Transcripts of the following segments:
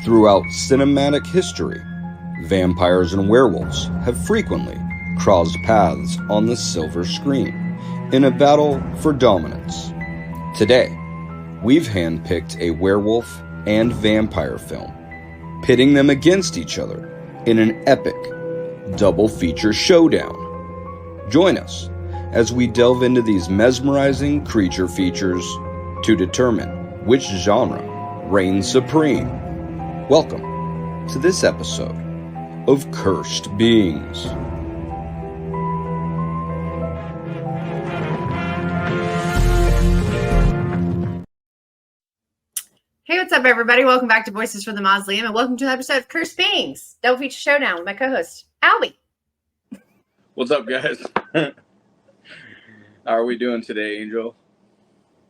Throughout cinematic history, vampires and werewolves have frequently crossed paths on the silver screen in a battle for dominance. Today, we've handpicked a werewolf and vampire film, pitting them against each other in an epic double feature showdown. Join us as we delve into these mesmerizing creature features to determine which genre reigns supreme. Welcome to this episode of Cursed Beings. Hey, what's up, everybody? Welcome back to Voices from the Mausoleum, and welcome to an episode of Cursed Beings, Double Feature Showdown with my co-host, Albie. What's up, guys? How are we doing today, Angel?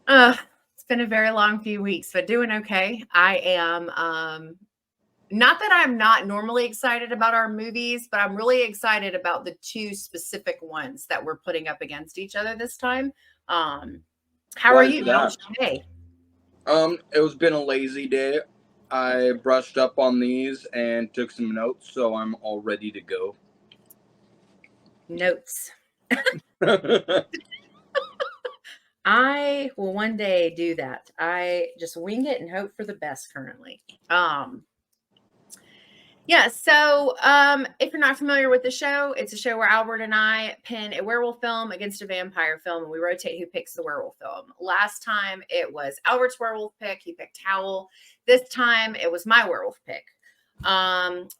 It's been a very long few weeks, but doing okay. I am, not that I'm not normally excited about our movies, but I'm really excited about the two specific ones that we're putting up against each other this time. How are you? How's your day? It was been a lazy day. I brushed up on these and took some notes, so I'm all ready to go. Notes. I will one day do that. I just wing it and hope for the best currently. So if you're not familiar with the show, it's a show where Albert and I pin a werewolf film against a vampire film, and we rotate who picks the werewolf film. Last time it was Albert's werewolf pick. He picked Howl. This time it was my werewolf pick.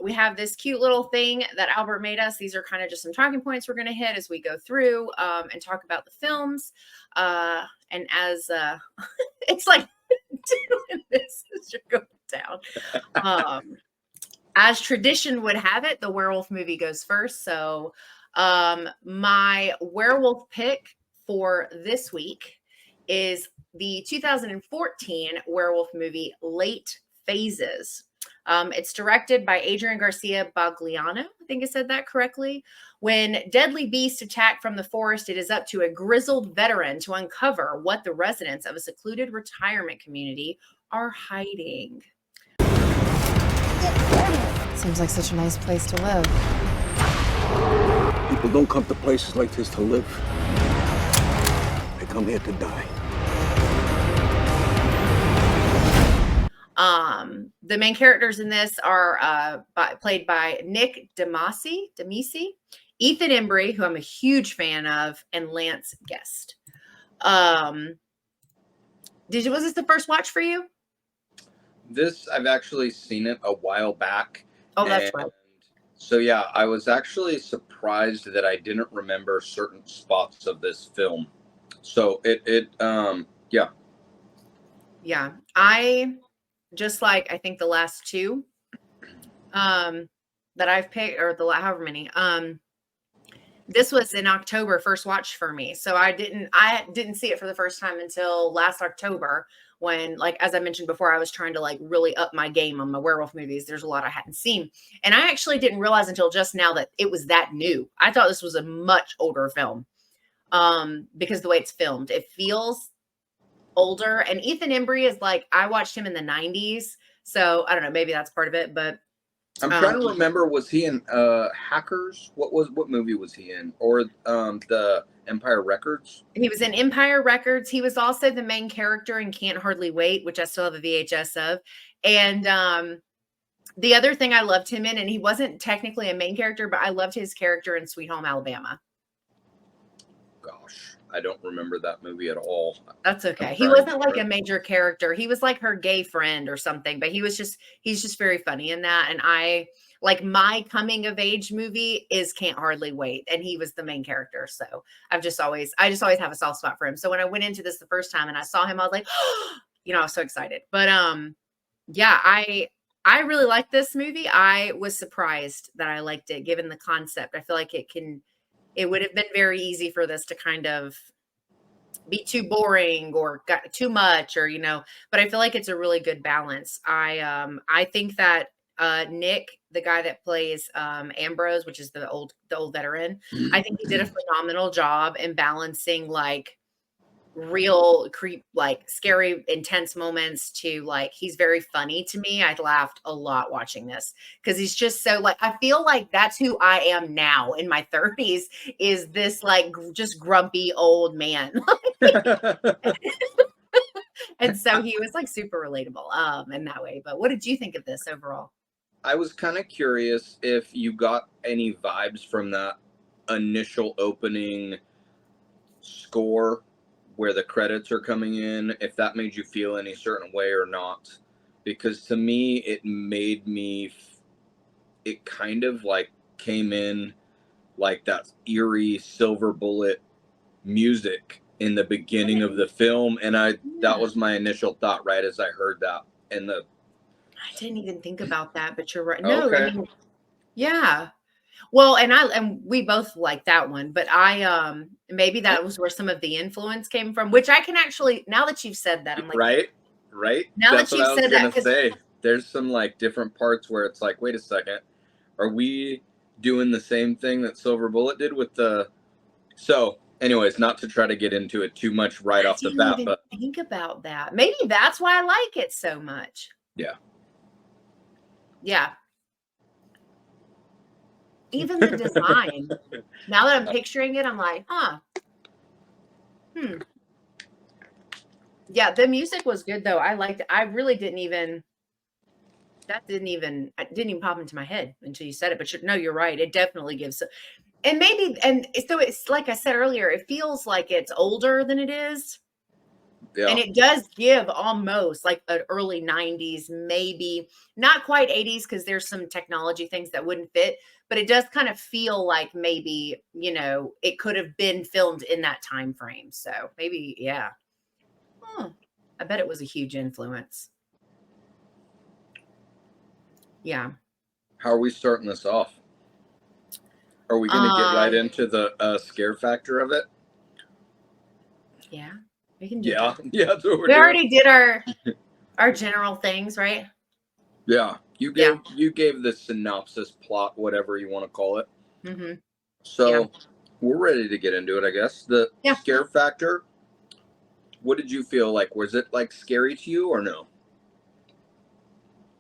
We have this cute little thing that Albert made us. These are kind of just some talking points we're going to hit as we go through and talk about the films. And as it's like doing this as you're going down. As tradition would have it, the werewolf movie goes first. So my werewolf pick for this week is the 2014 werewolf movie Late Phases. It's directed by Adrian Garcia Bagliano. I think I said that correctly. When deadly beasts attack from the forest, it is up to a grizzled veteran to uncover what the residents of a secluded retirement community are hiding. Seems like such a nice place to live. People don't come to places like this to live. They come here to die. The main characters in this are played by Nick Demasi, Ethan Embry, who I'm a huge fan of, and Lance Guest. Was this the first watch for you? This, I've actually seen it a while back. Oh, that's right. So yeah, I was actually surprised that I didn't remember certain spots of this film. So yeah. Yeah, I just like, I think the last two that I've picked, or however many, this was in October, first watch for me. So I didn't see it for the first time until last October when, like, as I mentioned before, I was trying to like really up my game on my werewolf movies. There's a lot I hadn't seen. And I actually didn't realize until just now that it was that new. I thought this was a much older film because the way it's filmed, it feels older. And Ethan Embry is like, I watched him in the 90s. So I don't know, maybe that's part of it, but I'm trying to remember, was he in Hackers? What movie was he in? Or the Empire Records? He was in Empire Records. He was also the main character in Can't Hardly Wait, which I still have a VHS of. And the other thing I loved him in, and he wasn't technically a main character, but I loved his character in Sweet Home Alabama. Gosh, I don't remember that movie at all. That's okay. He wasn't like a major character. He was like her gay friend or something, but he's just very funny in that. And I like, my coming of age movie is Can't Hardly Wait. And he was the main character. So I just always have a soft spot for him. So when I went into this the first time and I saw him, I was like, oh, I was so excited. But yeah, I really like this movie. I was surprised that I liked it given the concept. I feel like it would have been very easy for this to kind of be too boring or got too much, or but I feel like it's a really good balance. I think that Nick, the guy that plays Ambrose, which is the old veteran, I think he did a phenomenal job in balancing like real creep, like scary, intense moments to like, he's very funny to me. I laughed a lot watching this because he's just so like, I feel like that's who I am now in my 30s, is this like just grumpy old man. And so he was like super relatable in that way. But what did you think of this overall? I was kind of curious if you got any vibes from that initial opening score where the credits are coming in, if that made you feel any certain way or not. Because to me, it kind of like came in like that eerie silver bullet music in the beginning of the film. And that was my initial thought right as I heard that. And I didn't even think about that, but you're right. No, okay. I mean, yeah. Well, and we both like that one, but maybe that was where some of the influence came from, which I can actually, now that you've said that, I'm like, right. Now That's that what I you've was said that, gonna say. There's some like different parts where it's like, wait a second, are we doing the same thing that Silver Bullet did with the? So, anyways, not to try to get into it too much right off the bat, but think about that. Maybe that's why I like it so much. Yeah. Even the design. Now that I'm picturing it, I'm like, Yeah, the music was good though. I liked it. I really didn't even pop into my head until you said it. But no, you're right. It definitely gives. And so it's like I said earlier, it feels like it's older than it is. Yeah. And it does give almost like an early 90s, maybe not quite 80s, because there's some technology things that wouldn't fit, but it does kind of feel like maybe, it could have been filmed in that time frame. So maybe, yeah. I bet it was a huge influence. Yeah. How are we starting this off? Are we going to get right into the scare factor of it? Yeah, we can do Yeah, that. yeah. That's what We already did our general things, right? Yeah, you gave the synopsis, plot, whatever you want to call it. Mm-hmm. So we're ready to get into it, I guess. The scare factor. What did you feel like? Was it like scary to you or no?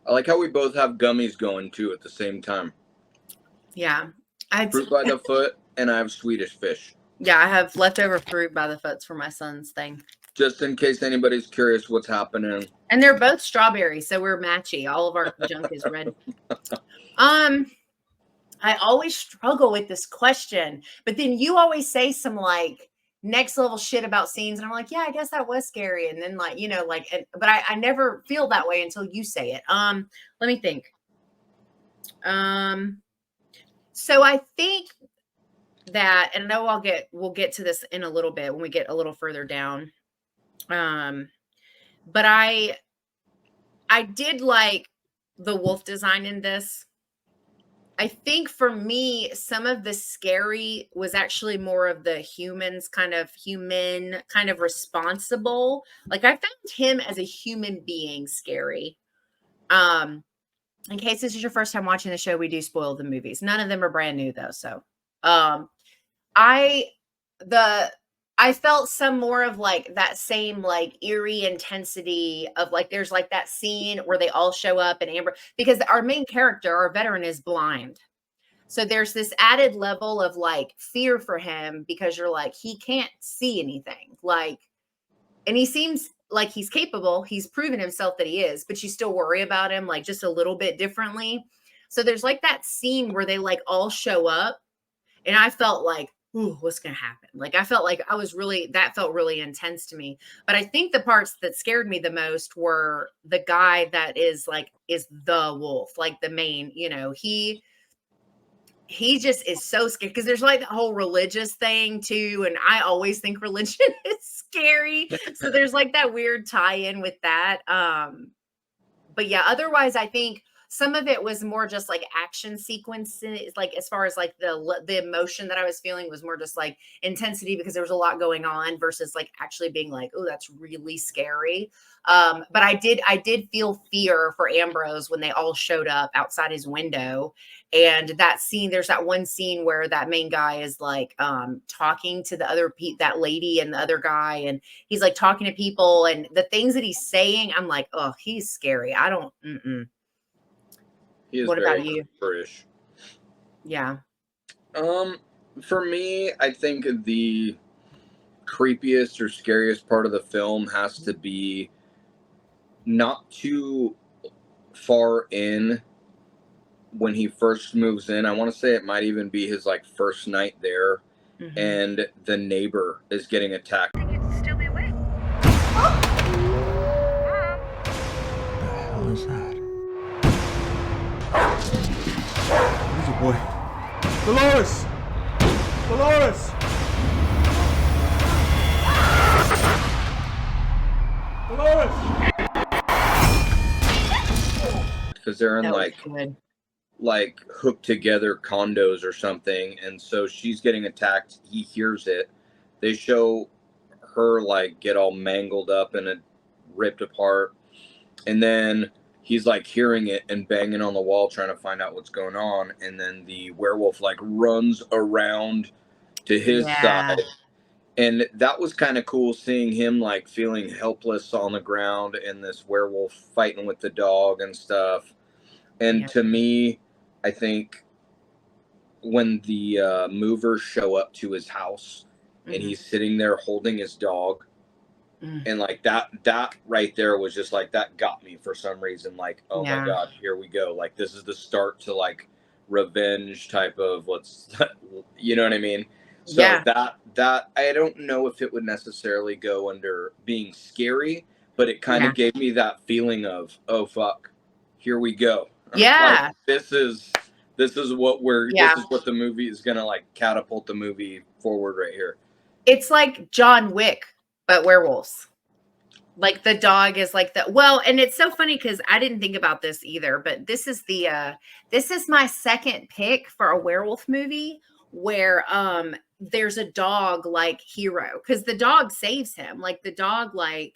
I like how we both have gummies going too at the same time. Yeah. Fruit by the foot, and I have Swedish fish. Yeah, I have leftover fruit by the foots for my son's thing. Just in case anybody's curious what's happening. And they're both strawberries, so we're matchy. All of our junk is red. I always struggle with this question, but then you always say some like next level shit about scenes, and I'm like, yeah, I guess that was scary. And then like, but I never feel that way until you say it. Let me think. So I think that, and I know we'll get to this in a little bit when we get a little further down. But I did like the wolf design in this. I think for me, some of the scary was actually more of the human kind of responsible. Like I found him as a human being scary. In case this is your first time watching the show, we do spoil the movies. None of them are brand new though. So, I felt some more of like that same like eerie intensity of like, there's like that scene where they all show up and Amber, because our main character, our veteran, is blind. So there's this added level of like fear for him because you're like, he can't see anything. Like, and he seems like he's capable. He's proven himself that he is, but you still worry about him like just a little bit differently. So there's like that scene where they like all show up and I felt like, ooh, what's going to happen? Like, I felt like that felt really intense to me. But I think the parts that scared me the most were the guy that is the wolf, like the main, he just is so scared because there's like the whole religious thing too. And I always think religion is scary. So there's like that weird tie in with that. But yeah, otherwise I think some of it was more just like action sequences, like as far as like the emotion that I was feeling was more just like intensity because there was a lot going on versus like actually being like, oh, that's really scary. But I did feel fear for Ambrose when they all showed up outside his window. And that scene, there's that one scene where that main guy is like talking to the other that lady and the other guy, and he's like talking to people, and the things that he's saying, I'm like, oh, he's scary. I don't. He is What very about you? British. Yeah. For me, I think the creepiest or scariest part of the film has to be not too far in when he first moves in. I want to say it might even be his like first night there, and the neighbor is getting attacked. You'd still be awake. What the hell is that? Where's your boy? Dolores! Dolores! Dolores! Because they're in like hooked together condos or something, and so she's getting attacked. He hears it. They show her like get all mangled up and ripped apart, and then he's like hearing it and banging on the wall trying to find out what's going on, and then the werewolf like runs around to his side, and that was kind of cool seeing him like feeling helpless on the ground and this werewolf fighting with the dog and stuff. And to me, I think when the movers show up to his house and he's sitting there holding his dog, and like that right there was just like, that got me for some reason. Like, oh my God, here we go. Like, this is the start to like revenge type of you know what I mean? So that I don't know if it would necessarily go under being scary, but it kind of gave me that feeling of, oh fuck, here we go. Yeah. Like, this is what this is what the movie is gonna like catapult the movie forward right here. It's like John Wick, but werewolves. Like the dog is like and it's so funny because I didn't think about this either, but this is my second pick for a werewolf movie where there's a dog like hero, because the dog saves him. Like the dog I'm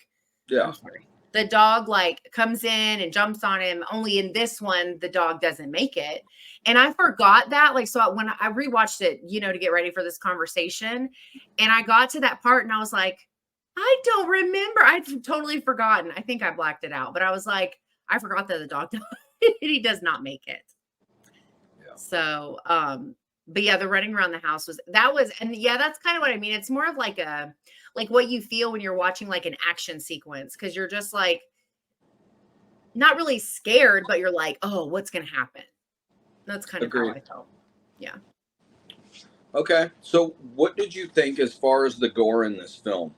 sorry. The dog like comes in and jumps on him. Only in this one, the dog doesn't make it. And I forgot that. Like, so when I rewatched it, to get ready for this conversation, and I got to that part and I was like, I don't remember. I'd totally forgotten. I think I blacked it out, but I was like, I forgot that the dog, he does not make it. Yeah. So, but yeah, the running around the house and yeah, that's kind of what I mean. It's more of like what you feel when you're watching like an action sequence, because you're just like not really scared, but you're like, oh, what's going to happen? That's kind of how I felt. Yeah. Okay. So what did you think as far as the gore in this film?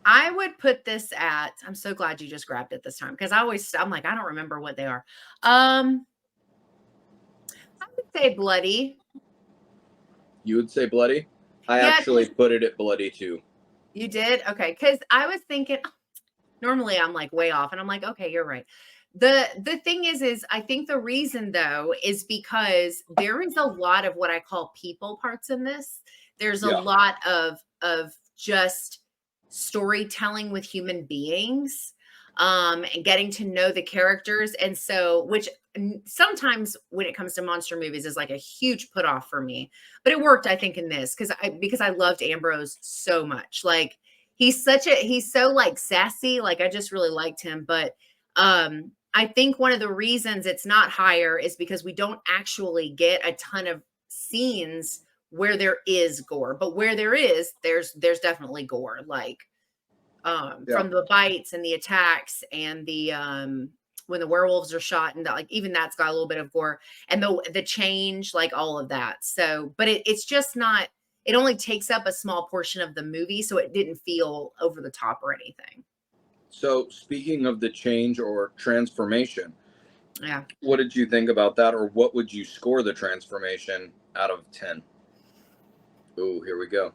I would put this at, I'm so glad you just grabbed it this time, because I'm like, I don't remember what they are. I would say bloody. You would say bloody? I actually put it at bloody too. You did? Okay. Because I was thinking, normally I'm like way off, and I'm like, okay, you're right. The thing is I think the reason though is because there is a lot of what I call people parts in this. There's a lot of just storytelling with human beings, and getting to know the characters. And so, which sometimes when it comes to monster movies is like a huge put off for me, but it worked, I think, in this because I loved Ambrose so much. Like he's so like sassy. Like I just really liked him. But I think one of the reasons it's not higher is because we don't actually get a ton of scenes where there is gore, but where there's definitely gore, like from the bites and the attacks and the when the werewolves are shot, and that, like, even that's got a little bit of gore, and the change, like all of that. So, but it's just not, it only takes up a small portion of the movie, so it didn't feel over the top or anything. So speaking of the change or transformation, what did you think about that, or what would you score the transformation out of 10? Ooh, here we go.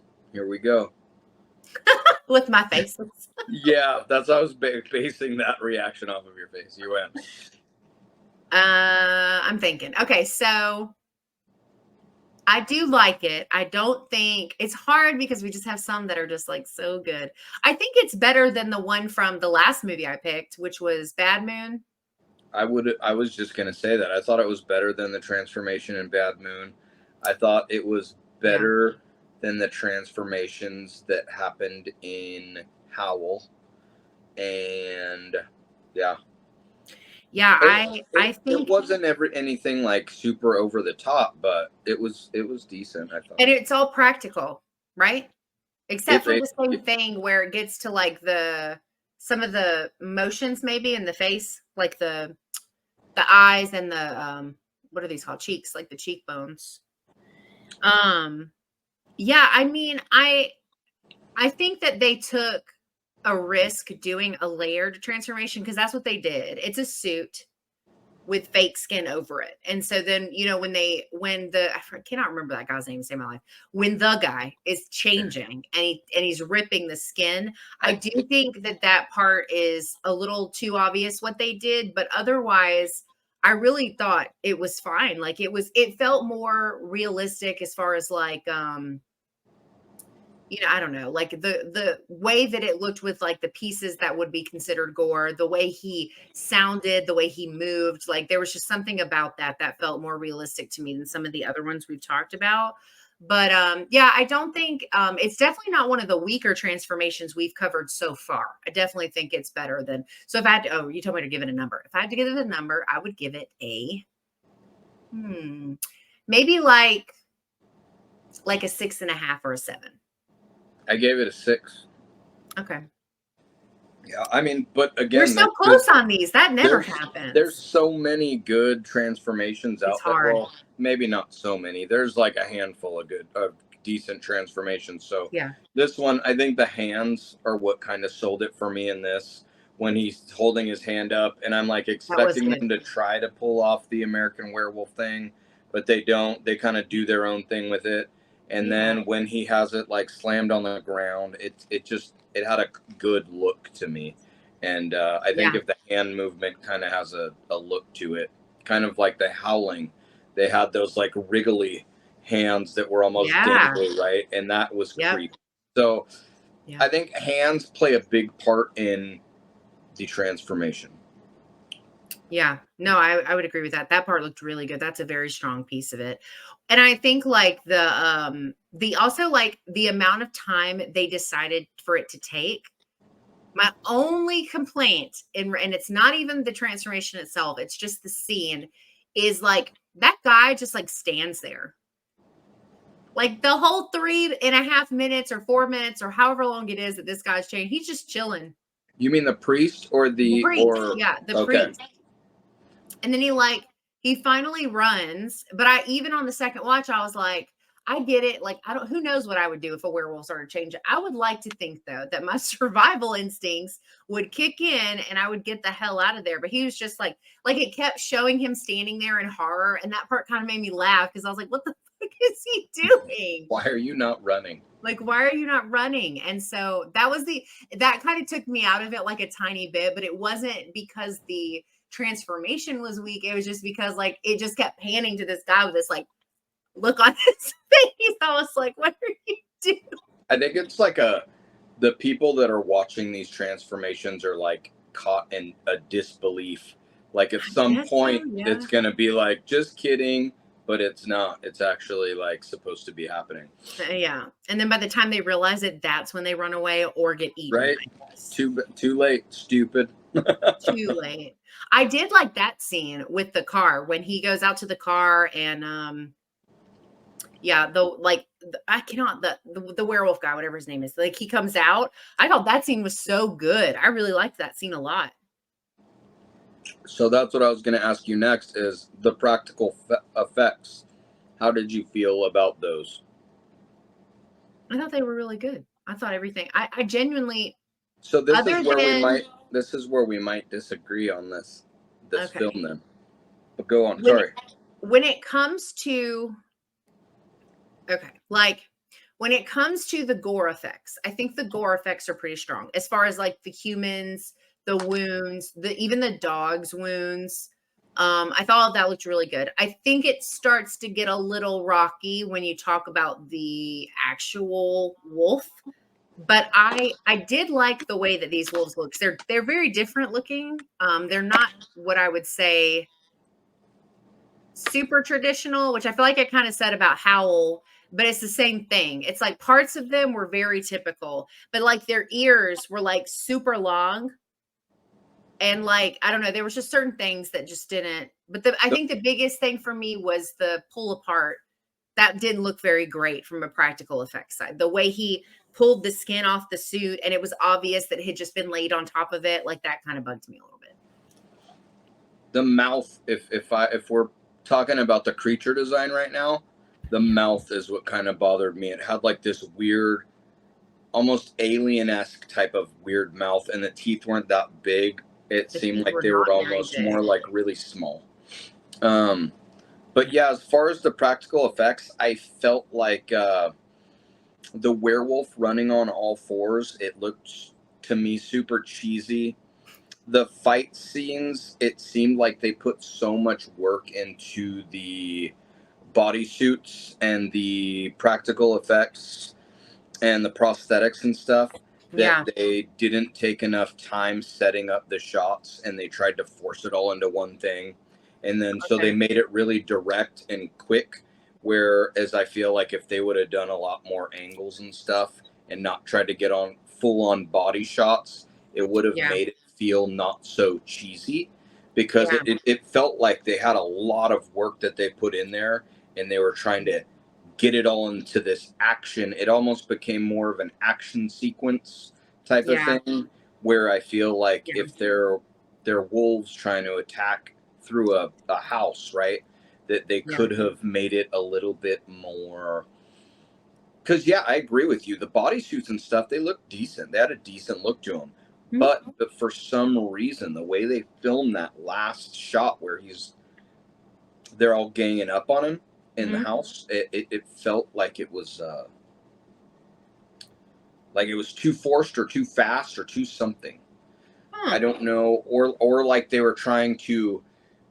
With my faces. Yeah, I was basing that reaction off of your face. You went. I'm thinking. Okay, so I do like it. I don't think it's hard because we just have some that are just like so good. I think it's better than the one from the last movie I picked, which was Bad Moon. I was just gonna say that. I thought it was better than the transformation in Bad Moon. I thought it was Yeah. better than the transformations that happened in Howl. And yeah. Yeah, I It think, wasn't anything like super over the top, but it was decent, I thought. and it's all practical, right? Except for the same It thing where it gets to like some of the motions maybe in the face, like the eyes and the what are these called? Cheeks, like the cheekbones. Yeah, I mean, I think that they took a risk doing a layered transformation because that's what they did. It's a suit with fake skin over it. And so then, I cannot remember that guy's name to save my life. When the guy is changing and he's ripping the skin, I do think that part is a little too obvious what they did, but otherwise I really thought it was fine. Like it felt more realistic as far as like I don't know, like the way that it looked with like the pieces that would be considered gore, the way he sounded, the way he moved, like there was just something about that felt more realistic to me than some of the other ones we've talked about. But yeah, I don't think it's definitely not one of the weaker transformations we've covered so far. I definitely think it's better than. So if I had to, you told me to give it a number. If I had to give it a number, I would give it a maybe like a 6.5 or a 7. I gave it a 6. Okay. Yeah, I mean, but again, We're so close on these. That never happens. There's so many good transformations out there. Hard. Well, maybe not so many. There's like a handful of decent transformations. So Yeah. this one, I think the hands are what kind of sold it for me in this. When he's holding his hand up, and I'm like expecting them to try to pull off the American Werewolf thing, but they don't. They kind of do their own thing with it. And then when he has it like slammed on the ground, it had a good look to me. And I think if the hand movement kind of has a look to it, kind of like the Howling, they had those like wriggly hands that were almost dangly, right? And that was creepy. So I think hands play a big part in the transformation. Yeah, no, I would agree with that. That part looked really good. That's a very strong piece of it. And I think like the also like the amount of time they decided for it to take. My only complaint, and it's not even the transformation itself, it's just the scene, is like that guy just like stands there. Like the whole 3.5 minutes or 4 minutes or however long it is that this guy's changing, he's just chilling. You mean the priest or the priest? Or yeah, the priest. And then he finally runs. But even on the second watch, I was like, I get it. Like, who knows what I would do if a werewolf started changing. I would like to think though, that my survival instincts would kick in and I would get the hell out of there. But he was just like it kept showing him standing there in horror. And that part kind of made me laugh because I was like, what the fuck is he doing? Why are you not running? Like, why are you not running? And so that kind of took me out of it like a tiny bit, but it wasn't because the transformation was weak. It was just because like it just kept panning to this guy with this like look on his face. I was like, what are you doing? I think it's like the people that are watching these transformations are like caught in a disbelief. Like at some point it's gonna be like, just kidding, but it's not. It's actually like supposed to be happening. Yeah. And then by the time they realize it, that's when they run away or get eaten. Right. Too late, stupid. Too late. I did like that scene with the car when he goes out to the car and the werewolf guy, whatever his name is, like he comes out. I thought that scene was so good. I really liked that scene a lot. So that's what I was going to ask you next is the practical effects. How did you feel about those? I thought they were really good. I thought everything. I genuinely. So this is where we might disagree on this film then. But go on. Sorry. When it comes to when it comes to the gore effects, I think the gore effects are pretty strong as far as like the humans, the wounds, even the dog's wounds. I thought all of that looked really good. I think it starts to get a little rocky when you talk about the actual wolf, but I did like the way that these wolves look. They're very different looking. They're not what I would say super traditional, which I feel like I kind of said about Howl, but it's the same thing. It's like parts of them were very typical, but like their ears were like super long. And like, I don't know, there was just certain things that just didn't. But I think the biggest thing for me was the pull apart. That didn't look very great from a practical effects side. The way he pulled the skin off the suit and it was obvious that it had just been laid on top of it, like that kind of bugged me a little bit. The mouth, if we're talking about the creature design right now, the mouth is what kind of bothered me. It had like this weird, almost alien-esque type of weird mouth, and the teeth weren't that big. It seemed like they were almost more like really small. But yeah, as far as the practical effects, I felt like the werewolf running on all fours, it looked to me super cheesy. The fight scenes, it seemed like they put so much work into the bodysuits and the practical effects and the prosthetics and stuff that they didn't take enough time setting up the shots, and they tried to force it all into one thing. And then so they made it really direct and quick, whereas I feel like if they would have done a lot more angles and stuff and not tried to get on full on body shots, it would have made it feel not so cheesy, because it felt like they had a lot of work that they put in there, and they were trying to get it all into this action. It almost became more of an action sequence type of thing, where I feel like if they're wolves trying to attack through a house, right, that they could have made it a little bit more. Because I agree with you, the bodysuits and stuff, they look decent. They had a decent look to them. But for some reason, the way they filmed that last shot where they're all ganging up on him in the house, it felt like it was too forced or too fast or too something. I don't know, or like they were trying to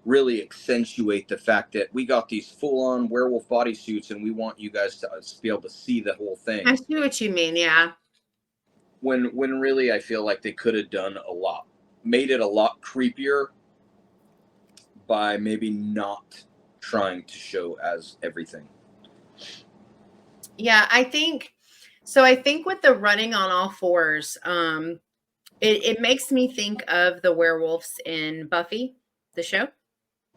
really accentuate the fact that we got these full-on werewolf bodysuits and we want you guys to be able to see the whole thing. I see what you mean, yeah. When really I feel like they could have done made it a lot creepier by maybe not trying to show as everything. Yeah, I think with the running on all fours, it makes me think of the werewolves in Buffy, the show.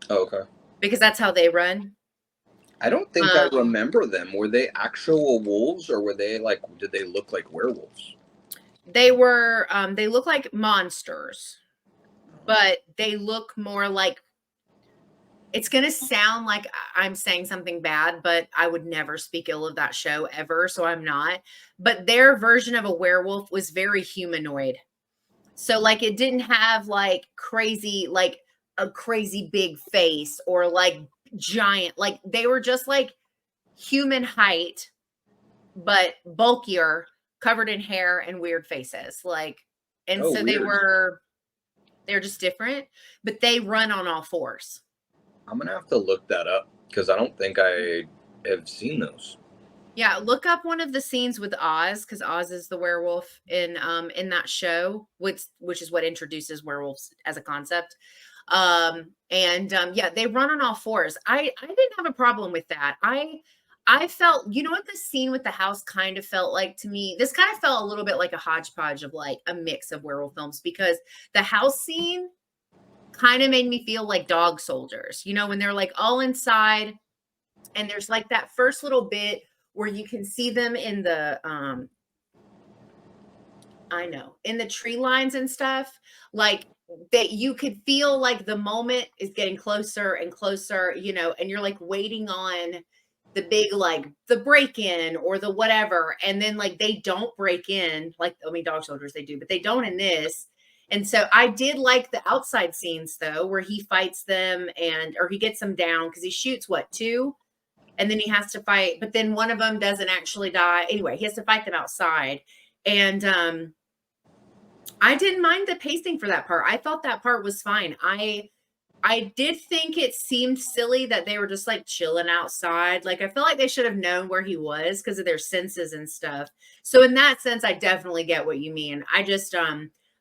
Oh, okay. Because that's how they run. I don't think I remember them. Were they actual wolves, or were they did they look like werewolves? They were, they look like monsters, but they look more like, it's going to sound like I'm saying something bad, but I would never speak ill of that show ever. So I'm not, but their version of a werewolf was very humanoid. So like, it didn't have like crazy, like a crazy big face or like giant, like they were just like human height, but bulkier, covered in hair and weird faces. Like, and so weird. They're just different, but they run on all fours. I'm going to have to look that up because I don't think I have seen those. Yeah, look up one of the scenes with Oz, because Oz is the werewolf in that show, which is what introduces werewolves as a concept. Yeah, they run on all fours. I didn't have a problem with that. I felt, you know what the scene with the house kind of felt like to me? This kind of felt a little bit like a hodgepodge of like a mix of werewolf films, because the house scene kind of made me feel like Dog Soldiers, you know, when they're like all inside and there's like that first little bit where you can see them in the in the tree lines and stuff, like that you could feel like the moment is getting closer and closer, you know, and you're like waiting on the big, like the break-in or the whatever. And then like they don't break in, like, I mean, Dog Soldiers, they do, but they don't in this. And so I did like the outside scenes though, where he fights them or he gets them down, because he shoots two, and then he has to fight, but then one of them doesn't actually die. Anyway, he has to fight them outside. And I didn't mind the pacing for that part. I thought that part was fine. I I did think it seemed silly that they were just like chilling outside. Like I feel like they should have known where he was because of their senses and stuff. So in that sense, I definitely get what you mean. I just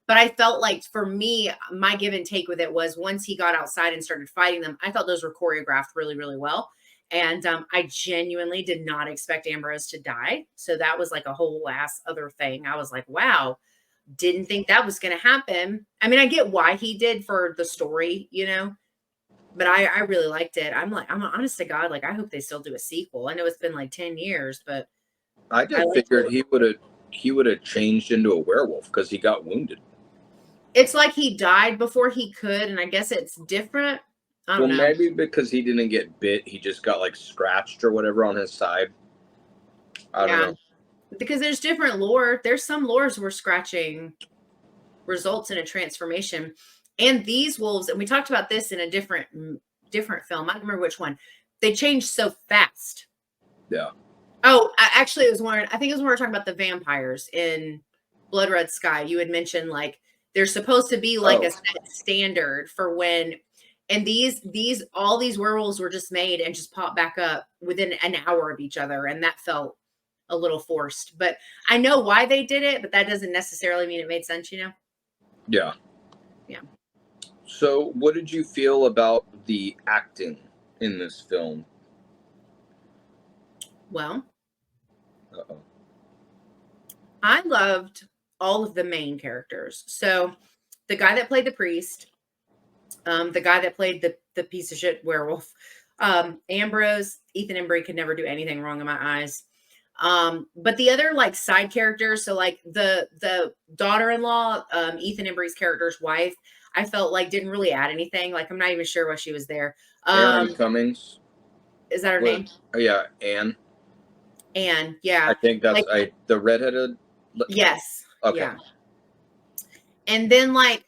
but I felt like for me, my give and take with it was once he got outside and started fighting them, I thought those were choreographed really, really well. And I genuinely did not expect Ambrose to die. So that was like a whole ass other thing. I was like, wow, didn't think that was going to happen. I mean, I get why he did for the story, you know, but I really liked it. I'm like, I'm honest to God, like, I hope they still do a sequel. I know it's been like 10 years, but I I just liked figured it. he would have changed into a werewolf because he got wounded. It's like he died before he could, and I guess it's different. I Well, don't know. maybe because he didn't get bit, he just got like scratched or whatever on his side. I don't Yeah. know. Because there's different lore. There's some lores where scratching results in a transformation. And these wolves, and we talked about this in a different film. I don't remember which one. They changed so fast. Yeah. Oh, actually, it was one. I think it was when we were talking about the vampires in Blood Red Sky. You had mentioned like there's supposed to be like a set standard for when, and all these werewolves were just made and just popped back up within an hour of each other, and that felt a little forced. But I know why they did it, but that doesn't necessarily mean it made sense, you know? Yeah. Yeah. So, what did you feel about the acting in this film? Well, Uh-oh. I loved all of the main characters. So the guy that played the priest, the guy that played the piece of shit werewolf, Ambrose, Ethan Embry could never do anything wrong in my eyes. But the other like side characters, so like the daughter-in-law, Ethan Embry's character's wife, I felt like didn't really add anything. Like I'm not even sure why she was there. Aaron Cummings. Is that her name? Oh yeah, Anne. Anne, yeah. I think that's like, the redheaded. Yes. Okay. Yeah. And then like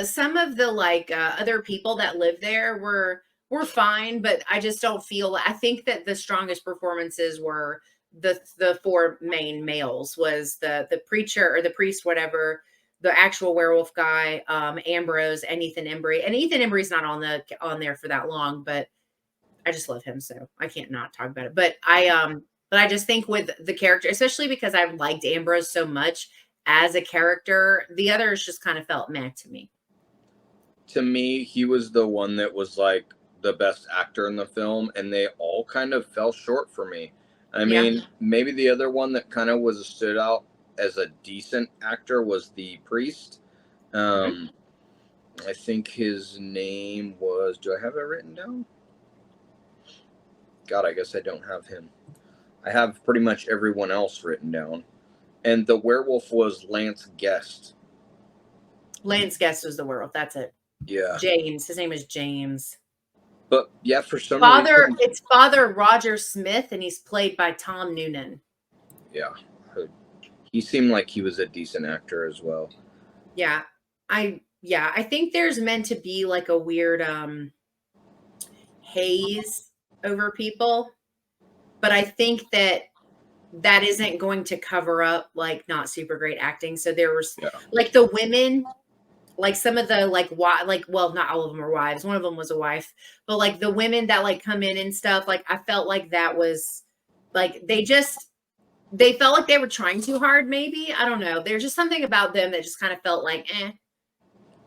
some of the like other people that live there were fine, but I just don't feel. I think that the strongest performances were the four main males. Was the preacher or the priest, whatever, the actual werewolf guy, Ambrose, and Ethan Embry. And Ethan Embry's not on there for that long, but I just love him, so I can't not talk about it. But I just think with the character, especially because I've liked Ambrose so much as a character, the others just kind of felt meh to me. To me, he was the one that was like the best actor in the film, and they all kind of fell short for me. I mean, maybe the other one that kind of stood out as a decent actor was the priest. I think his name was. Do I have it written down? God, I guess I don't have him. I have pretty much everyone else written down. And the werewolf was Lance Guest. Lance Guest was the werewolf. That's it. Yeah. James. His name is James. But yeah, for some reason. It's Father Roger Smith, and he's played by Tom Noonan. Yeah. He seemed like he was a decent actor as well. Yeah. I think there's meant to be like a weird haze over people. But I think that isn't going to cover up like not super great acting. So there was like the women, like some of the well, not all of them are wives. One of them was a wife, but like the women that like come in and stuff, like I felt like that was like they felt like they were trying too hard. Maybe, I don't know. There's just something about them that just kind of felt like eh.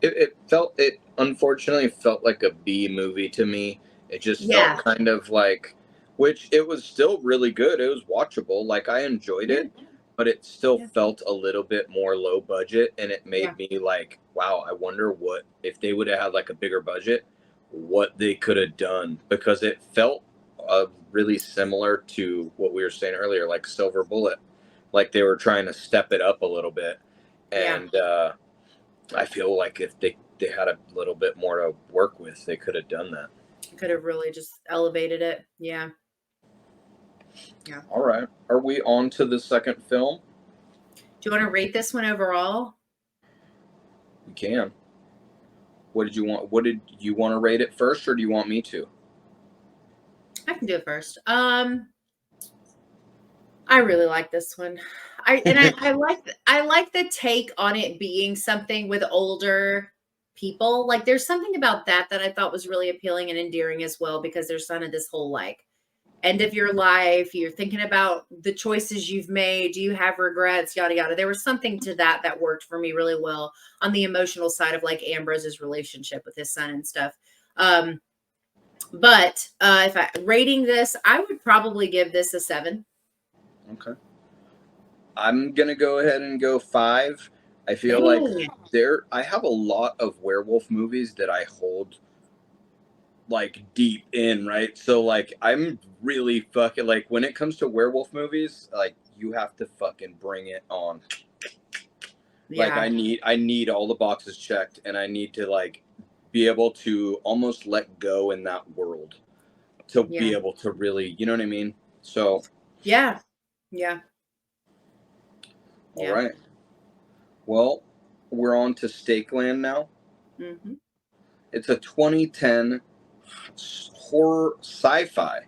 It unfortunately felt like a B movie to me. It just felt kind of like, which it was still really good. It was watchable. Like I enjoyed it, but it still felt a little bit more low budget, and it made me like, wow, I wonder what if they would have had like a bigger budget, what they could have done, because it felt really similar to what we were saying earlier, like Silver Bullet, like they were trying to step it up a little bit, and I feel like if they had a little bit more to work with, they could have done that. Could have really just elevated it. Yeah. All right. Are we on to the second film? Do you want to rate this one overall? We can. What did you want? What did you want to rate it first, or do you want me to? I can do it first. I really like this one. I like the take on it being something with older people. Like there's something about that I thought was really appealing and endearing as well, because there's kind of this whole like end of your life. You're thinking about the choices you've made. Do you have regrets? Yada, yada. There was something to that worked for me really well on the emotional side of like Ambrose's relationship with his son and stuff. But if I rating this, I would probably give this a 7. Okay. I'm going to go ahead and go 5. I feel like I have a lot of werewolf movies that I hold like deep in, right? So like I'm really fucking like when it comes to werewolf movies, like you have to fucking bring it on. Yeah. Like I need all the boxes checked, and I need to like be able to almost let go in that world to be able to really, you know what I mean? So yeah. All right. Well, we're on to Stakeland now. Mm-hmm. It's a 2010 horror sci-fi,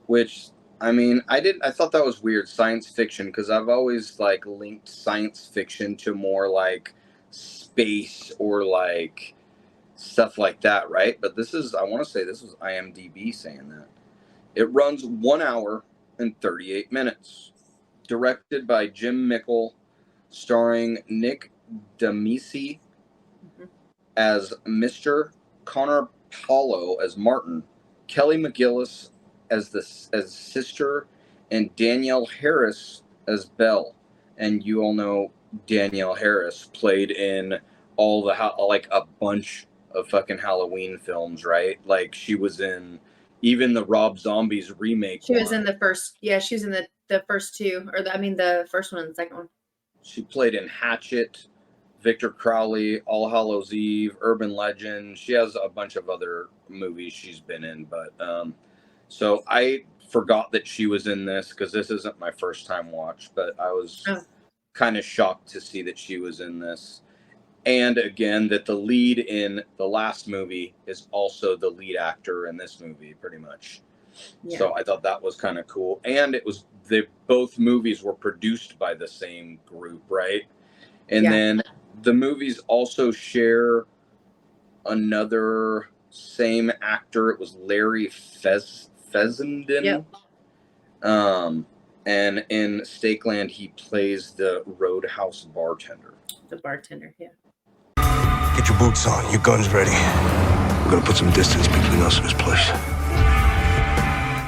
which I mean, I thought that was weird, science fiction, because I've always like linked science fiction to more like space or like stuff like that, right? But this is, I want to say this was IMDb saying that. It runs 1 hour and 38 minutes. Directed by Jim Mickle, starring Nick Damisi as Mr. Connor Paulo as Martin, Kelly McGillis as Sister, and Danielle Harris as Belle. And you all know Danielle Harris played in all the like a bunch of fucking Halloween films, right? Like she was in even the Rob Zombies remake. She was in the first. Yeah, she was in the first two, or the first one and the second one. She played in Hatchet, Victor Crowley, All Hallows Eve, Urban Legend. She has a bunch of other movies she's been in, but so I forgot that she was in this because this isn't my first time watch, but I was kind of shocked to see that she was in this. And again, that the lead in the last movie is also the lead actor in this movie, pretty much. Yeah. So I thought that was kind of cool. And it was both movies were produced by the same group, right? And then the movies also share another same actor. It was Larry Fessenden. Yep. And in Stakeland, he plays the Roadhouse bartender. The bartender, yeah. Get your boots on. Your gun's ready. We're gonna put some distance between us and this place.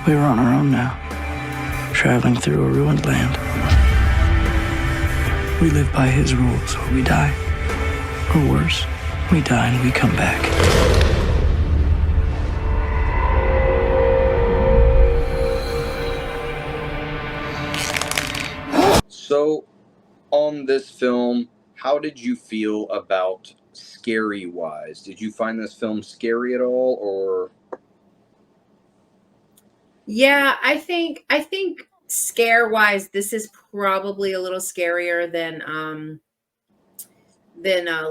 We're on our own now, traveling through a ruined land. We live by his rules or we die. Or worse, we die and we come back. So, on this film, how did you feel about scary-wise? Did you find this film scary at all, or? Yeah, I think scare-wise, this is probably a little scarier than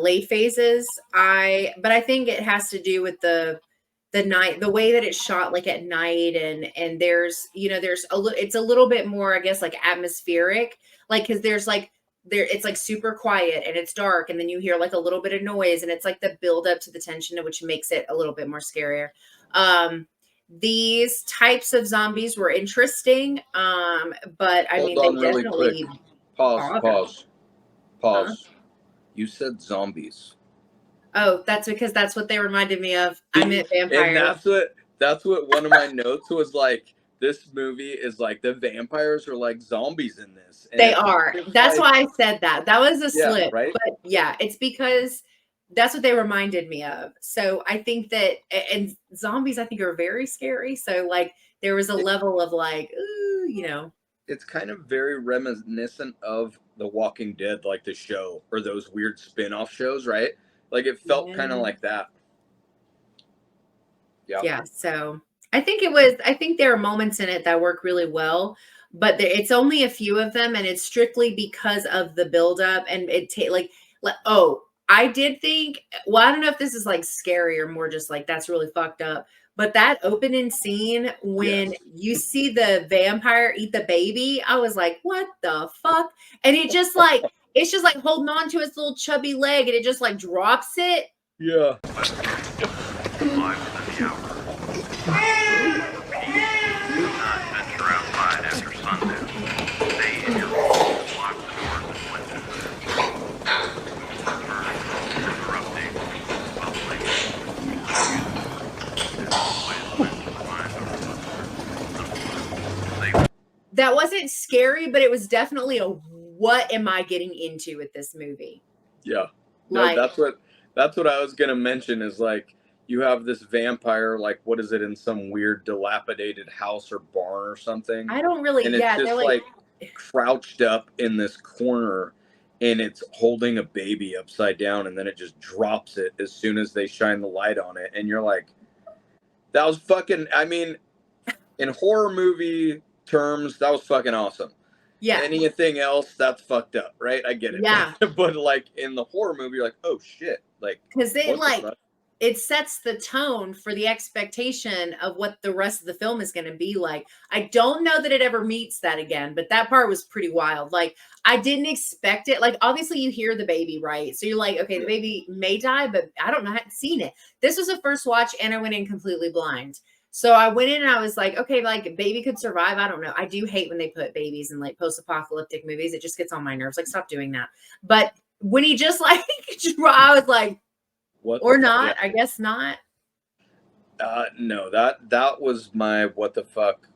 Late Phases. But I think it has to do with the night, the way that it's shot, like at night, and there's it's a little bit more, I guess, like atmospheric, like because it's like super quiet and it's dark, and then you hear like a little bit of noise, and it's like the build up to the tension, which makes it a little bit more scarier. These types of zombies were interesting, but I mean, they really definitely quick. Pause. Huh? You said zombies. Oh, that's because that's what they reminded me of. I meant vampires. And that's what one of my notes was like. This movie is like the vampires are like zombies in this. And they are. That's why I said that. That was a slip. Right? But yeah, it's because that's what they reminded me of. So I think that, and zombies, I think, are very scary. So like there was a level of like, ooh, you know. It's kind of very reminiscent of The Walking Dead, like the show, or those weird spin-off shows, right? Like it felt kind of like that. Yeah. Yeah. So I think there are moments in it that work really well, but it's only a few of them, and it's strictly because of the buildup, and I did think, well, I don't know if this is like scary or more just like that's really fucked up, but that opening scene when you see the vampire eat the baby, I was like, what the fuck? And it just like, it's just like holding on to its little chubby leg, and it just like drops it. Yeah. That wasn't scary, but it was definitely a what am I getting into with this movie? Yeah. Like, No, that's what I was gonna mention is like you have this vampire, like what is it in some weird dilapidated house or barn or something? I don't really, And it's yeah, they're just like crouched up in this corner and it's holding a baby upside down and then it just drops it as soon as they shine the light on it. And you're like, that was fucking, I mean, in horror movie terms, that was fucking awesome. yeah, Anything else, that's fucked up, right? I get it. yeah, But like in the horror movie, you're like, oh shit. Like, because they what the like fuck? it sets the tone for the expectation of what the rest of the film is going to be like. I don't know that it ever meets that again, but that part was pretty wild. Like, I didn't expect it. Like, obviously, you hear the baby, right? So you're like, okay, the baby may die, but I don't know. I hadn't seen it. This was a first watch, and I went in completely blind. So I went in and I was like, okay, like baby could survive. I don't know. I do hate when they put babies in like post-apocalyptic movies. It just gets on my nerves. Like, stop doing that. But when he just like, I was like, What or the fuck? not, I guess not. No, that was my what the fuck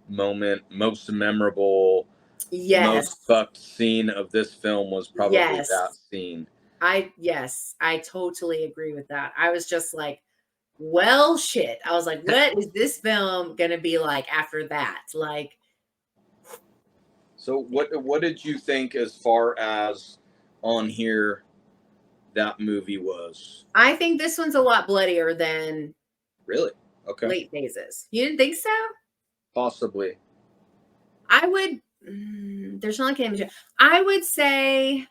moment. Most memorable, Yes. most fucked scene of this film was probably Yes. that scene. I totally agree with that. I was just like, well, shit. I was like, what is this film gonna be like after that? Like, So what did you think as far as on here that movie was? I think this one's a lot bloodier than Really? Okay. Late Phases. You didn't think so? Possibly. I would. There's not like an image. I would say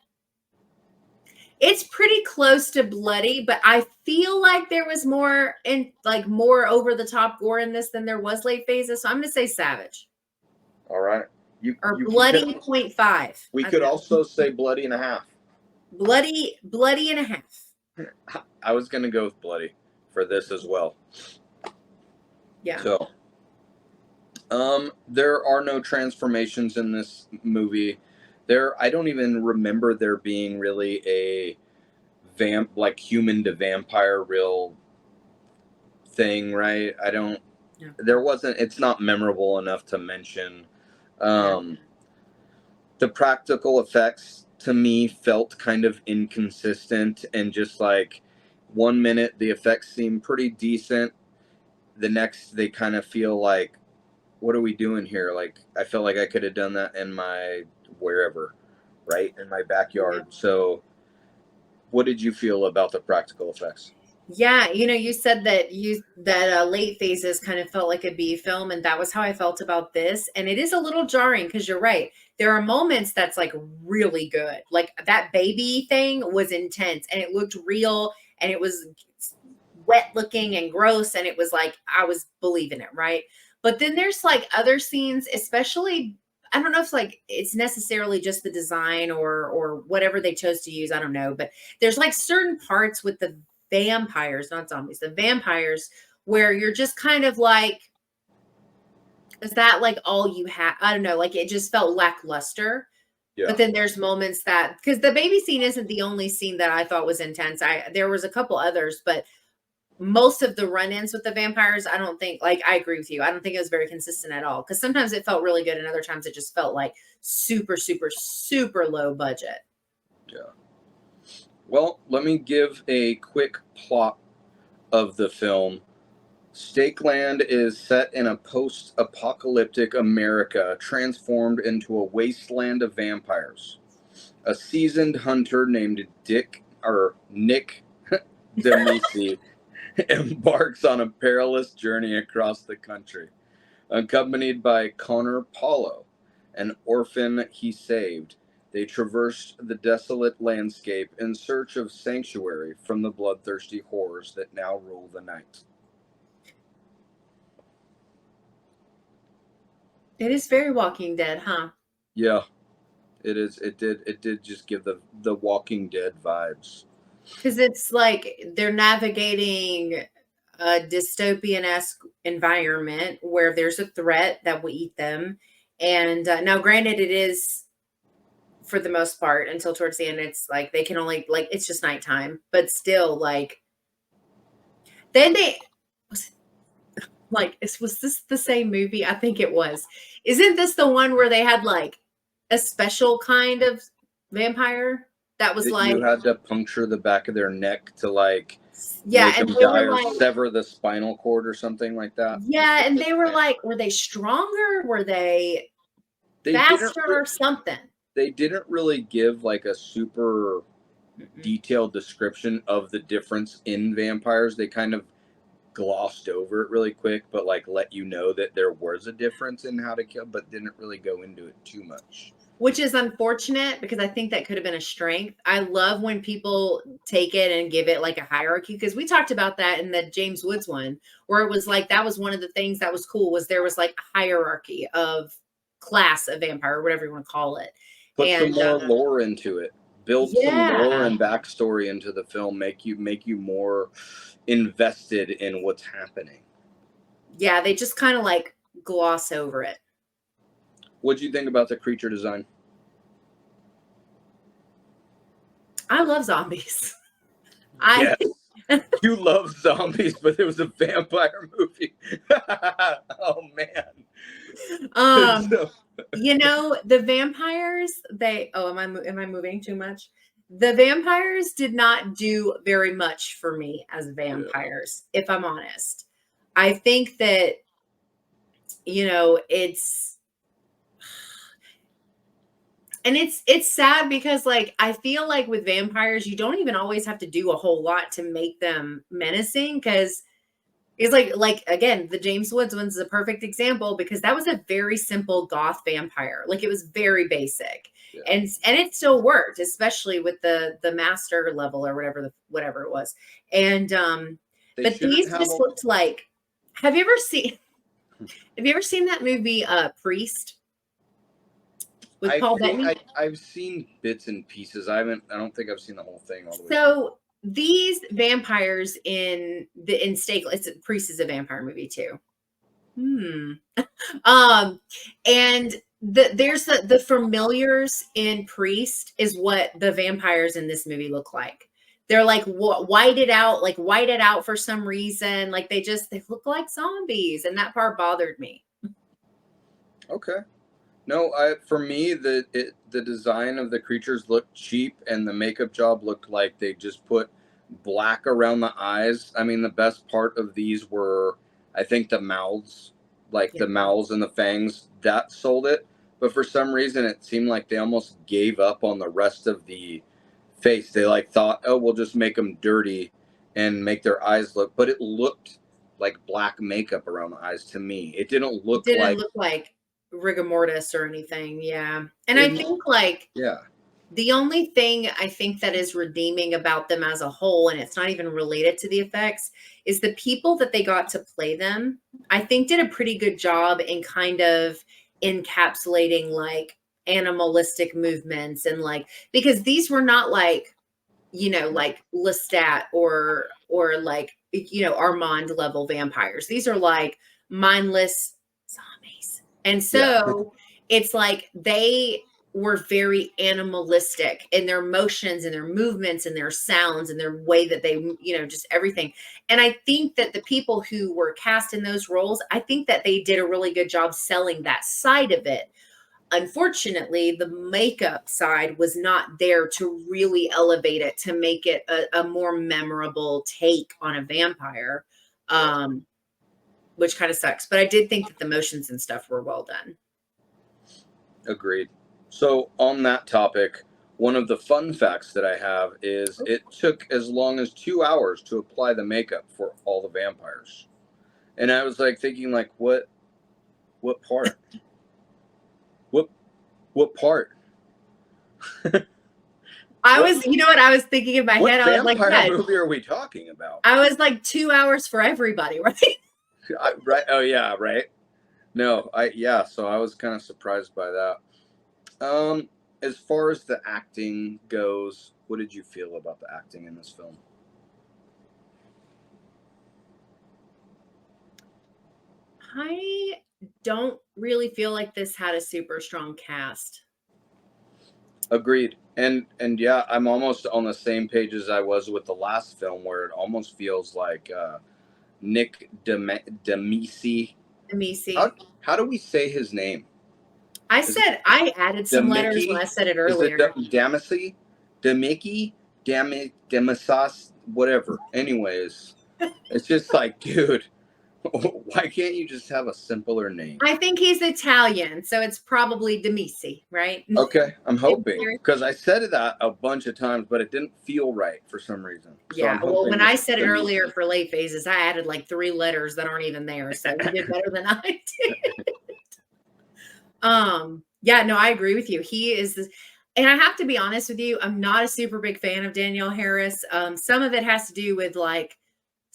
it's pretty close to bloody, but I feel like there was more more over the top gore in this than there was Late Phases. So I'm going to say Savage All right. or you Bloody could, 0.5. we could also say bloody and a half. Bloody and a half. I was gonna go with bloody for this as well. Yeah. So, there are no transformations in this movie. I don't even remember there being really a human to vampire real thing, right? I don't. Yeah. There wasn't. It's not memorable enough to mention. The practical effects to me felt kind of inconsistent and just like 1 minute the effects seem pretty decent, the next they kind of feel like, what are we doing here? Like, I felt like I could have done that in my wherever, right, in my backyard. Yeah. So what did you feel about the practical effects? Yeah, you said that Late Phases kind of felt like a B film, and that was how I felt about this. And it is a little jarring because you're right. There are moments that's like really good. Like that baby thing was intense and it looked real and it was wet looking and gross, and it was like I was believing it, right? But then there's like other scenes, especially I don't know if like it's necessarily just the design or whatever they chose to use. I don't know, but there's like certain parts with the vampires, not zombies, the vampires, where you're just kind of like, is that like all you have? I don't know, like it just felt lackluster. Yeah. But then there's moments that, because the baby scene isn't the only scene that I thought was intense. There was a couple others, but most of the run-ins with the vampires, I don't think, like, I agree with you. I don't think it was very consistent at all. Because sometimes it felt really good, and other times it just felt like super, super, super low budget. Yeah. Well, let me give a quick plot of the film. Stakeland is set in a post-apocalyptic America transformed into a wasteland of vampires. A seasoned hunter named Nick Demisi embarks on a perilous journey across the country. Accompanied by Connor Paulo, an orphan he saved, they traversed the desolate landscape in search of sanctuary from the bloodthirsty horrors that now rule the night. It is very Walking Dead, huh? Yeah, it is. It did just give the Walking Dead vibes. Because it's like they're navigating a dystopian-esque environment where there's a threat that will eat them. And now, granted, it is for the most part until towards the end. It's like they can only like it's just nighttime, but still, like then they like was this the same movie? I think it was. Isn't this the one where they had like a special kind of vampire that was That like you had to puncture the back of their neck to like yeah, make and them they die were or like sever the spinal cord or something like that? yeah, and they were like, were they stronger? Were they They faster or something? they didn't really give like a super Mm-mm. detailed description of the difference in vampires. They kind of glossed over it really quick, but like let you know that there was a difference in how to kill, but didn't really go into it too much. Which is unfortunate because I think that could have been a strength. I love when people take it and give it like a hierarchy because we talked about that in the James Woods one where it was like that was one of the things that was cool was there was like a hierarchy of class of vampire or whatever you want to call it. Put And some more lore into it. Build some lore yeah. and backstory into the film. Make you more invested in what's happening. Yeah, they just kind of like gloss over it. What'd you think about the creature design? I love zombies. Yes. You love zombies, but it was a vampire movie. Oh man. So, You know, the vampires, they am I moving too much? The vampires did not do very much for me as vampires, if I'm honest. I think that you know, it's sad because like I feel like with vampires you don't even always have to do a whole lot to make them menacing because it's like again, the James Woods one's a perfect example because that was a very simple goth vampire. Like it was very basic. Yeah. And it still worked, especially with the master level or whatever it was. And but these just looked like have you ever seen that movie Priest? With Paul Bettany? I've seen bits and pieces. I don't think I've seen the whole thing all the way. So these vampires in Stake, Priest is a vampire movie too. And there's the familiars in Priest is what the vampires in this movie look like. They're like whited out for some reason. Like they look like zombies, and that part bothered me. Okay. No, for me the design of the creatures looked cheap, and the makeup job looked like they just put black around the eyes. I mean, the best part of these were, I think, the mouths, like the mouths and the fangs. That sold it. But for some reason, it seemed like they almost gave up on the rest of the face. They like thought, oh, we'll just make them dirty and make their eyes look. But it looked like black makeup around the eyes to me. It didn't look like rigor mortis or anything. Yeah. And I think like the only thing I think that is redeeming about them as a whole, and it's not even related to the effects, is the people that they got to play them, I think did a pretty good job in kind of encapsulating like animalistic movements and like because these were not like, you know, like Lestat or like, you know, Armand level vampires. These are like mindless zombies. And so it's like they were very animalistic in their motions and their movements and their sounds and their way that they, you know, just everything. And I think that the people who were cast in those roles, I think that they did a really good job selling that side of it. Unfortunately, the makeup side was not there to really elevate it, to make it a more memorable take on a vampire, which kind of sucks. But I did think that the motions and stuff were well done. Agreed. So on that topic, one of the fun facts that I have is it took as long as 2 hours to apply the makeup for all the vampires. And I was like thinking like, what part? What part? I was, you know what I was thinking in my head? I was like, what movie are we talking about? I was like 2 hours for everybody, right? Right. Oh yeah, right. No, so I was kind of surprised by that. As far as the acting goes, What did you feel about the acting in this film? I don't really feel like this had a super strong cast. Agreed. And yeah, I'm almost on the same page as I was with the last film, where it almost feels like Nick Demisi. Demisi. How do we say his name? I Is said I added some letters when I said it earlier. Is it Damasi? Demiki? Demisas? Whatever. Anyways, it's just like, dude, why can't you just have a simpler name? I think he's Italian, so it's probably Demisi, right? Okay, I'm hoping, because I said that a bunch of times, but it didn't feel right for some reason. So Yeah, well, when I said it Demisi. earlier for late phases, I added like 3 letters that aren't even there, so you did better than I did. Yeah, no, I agree with you. He is this, and I have to be honest with you, I'm not a super big fan of Danielle Harris. Some of it has to do with like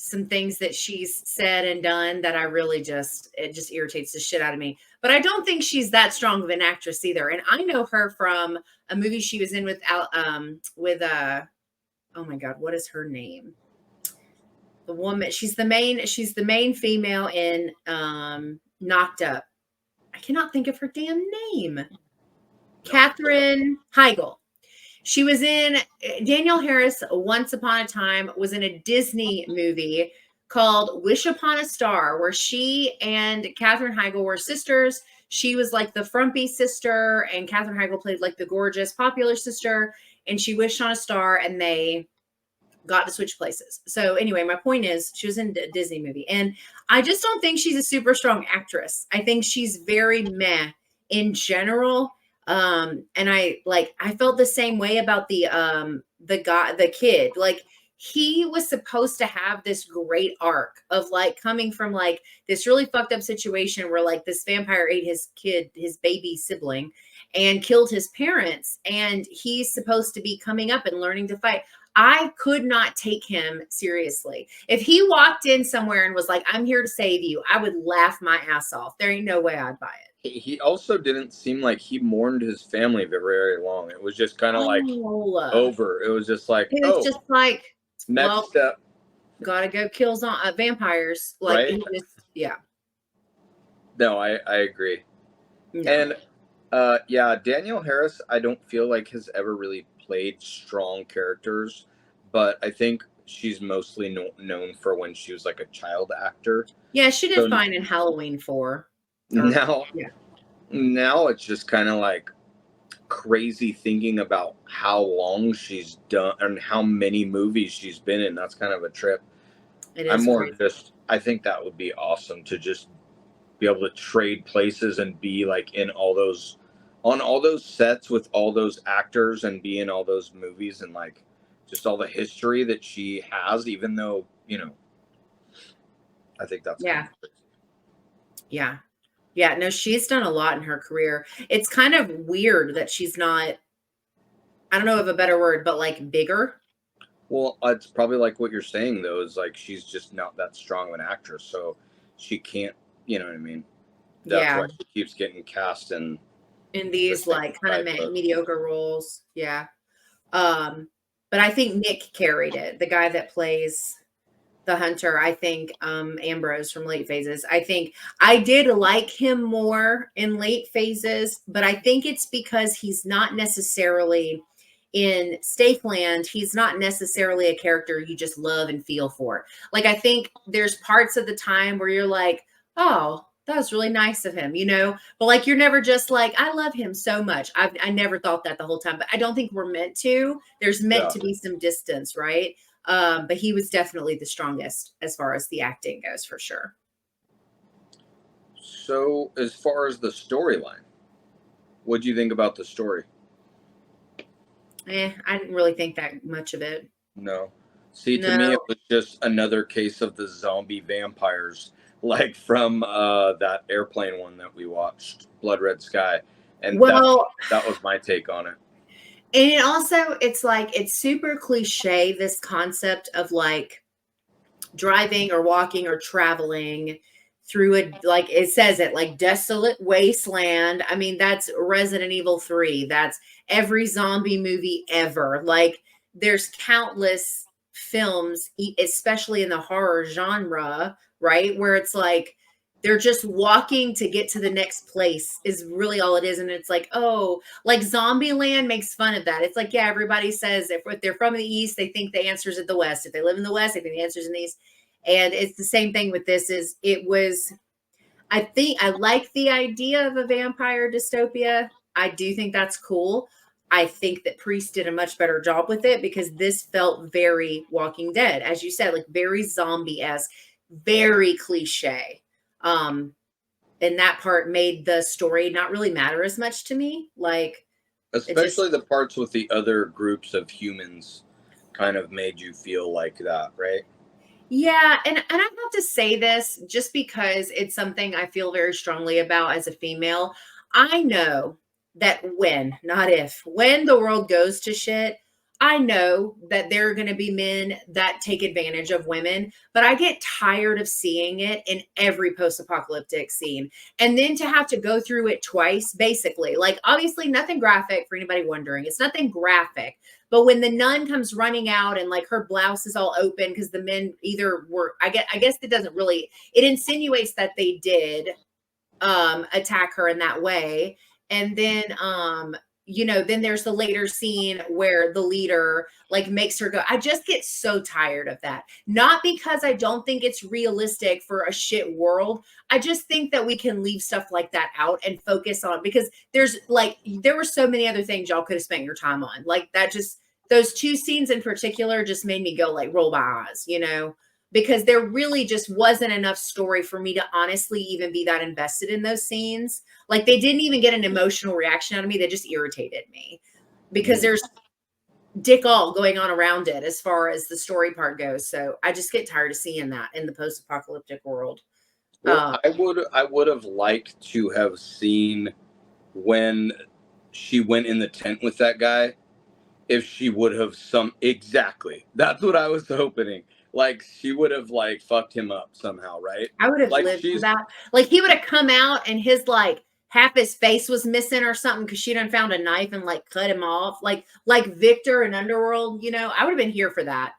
some things that she's said and done that I really it just irritates the shit out of me. But I don't think she's that strong of an actress either. And I know her from a movie she was in with oh my God, what is her name? The woman, she's the main female in Knocked Up. I cannot think of her damn name. Katherine Heigl. She was in Danielle Harris once upon a time was in a Disney movie called Wish Upon a Star, where she and Katherine Heigl were sisters. She was like the frumpy sister, and Katherine Heigl played like the gorgeous, popular sister. And she wished on a star, and they got to switch places. So anyway, my point is she was in a Disney movie, and I just don't think she's a super strong actress. I think she's very meh in general. And I felt the same way about the kid. Like, he was supposed to have this great arc of like coming from like this really fucked up situation where like this vampire ate his baby sibling and killed his parents. And he's supposed to be coming up and learning to fight. I could not take him seriously. If he walked in somewhere and was like, I'm here to save you, I would laugh my ass off. There ain't no way I'd buy it. He also didn't seem like he mourned his family very long. It was just kind of like over. It was just like, just like, next step. Gotta go kill vampires. Like, right? Yeah. No, I agree. No. And yeah, Danielle Harris, I don't feel like has ever really played strong characters, but I think she's mostly known for when she was like a child actor. Yeah, she did fine in Halloween 4. Now it's just kind of like crazy thinking about how long she's done and how many movies she's been in. That's kind of a trip. It is. I think that would be awesome to just be able to trade places and be like on all those sets with all those actors and be in all those movies and like just all the history that she has, even though, I think that's yeah. Yeah, no, she's done a lot in her career. It's kind of weird that she's not, I don't know of a better word, but like bigger. Well, it's probably like what you're saying, though, is like she's just not that strong of an actress. So she can't, you know what I mean? That's why she keeps getting cast in these like kind of mediocre roles. Yeah. But I think Nick carried it. The guy that plays the hunter, I think Ambrose from Late Phases. I think I did like him more in Late Phases, but I think it's because he's not necessarily in Stakeland. He's not necessarily a character you just love and feel for. Like, I think there's parts of the time where you're like, oh, that was really nice of him, but like, you're never just like, I love him so much. I never thought that the whole time, but I don't think we're meant to. There's meant to be some distance, right? But he was definitely the strongest as far as the acting goes, for sure. So as far as the storyline, what do you think about the story? I didn't really think that much of it. No. See, to me, it was just another case of the zombie vampires, like from that airplane one that we watched, Blood Red Sky. And that was my take on it. And it also, it's like, it's super cliche, this concept of like driving or walking or traveling through it says it, like desolate wasteland. I mean, that's Resident Evil 3. That's every zombie movie ever. Like, there's countless films, especially in the horror genre, right? Where it's like they're just walking to get to the next place is really all it is. And it's like, oh, like Zombieland makes fun of that. It's like, yeah, everybody says if they're from the East, they think the answer's at the West. If they live in the West, they think the answer's in the East. And it's the same thing with this. I think I like the idea of a vampire dystopia. I do think that's cool. I think that Priest did a much better job with it because this felt very Walking Dead, as you said, like very zombie-esque, very cliche. And that part made the story not really matter as much to me. Like, especially the parts with the other groups of humans kind of made you feel like that, right? Yeah, and I have to say this just because it's something I feel very strongly about as a female. I know that not if, when the world goes to shit, I know that there are going to be men that take advantage of women, but I get tired of seeing it in every post-apocalyptic scene. And then to have to go through it twice, basically, like obviously nothing graphic for anybody wondering. It's nothing graphic. But when the nun comes running out and like her blouse is all open because the men either were, I guess it doesn't really, it insinuates that they did attack her in that way. And then, then there's the later scene where the leader like makes her go. I just get so tired of that. Not because I don't think it's realistic for a shit world. I just think that we can leave stuff like that out and focus on, because there were so many other things y'all could have spent your time on. Like that those two scenes in particular just made me go like roll my eyes, because there really just wasn't enough story for me to honestly even be that invested in those scenes. Like they didn't even get an emotional reaction out of me. They just irritated me because there's dick all going on around it as far as the story part goes. So I just get tired of seeing that in the post-apocalyptic world. Well, I would have liked to have seen when she went in the tent with that guy, if she would have exactly. That's what I was hoping. Like she would have like fucked him up somehow, right? I would have like lived for that. Like he would have come out and his like half his face was missing or something because she done found a knife and like cut him off. Like Victor in Underworld, I would have been here for that.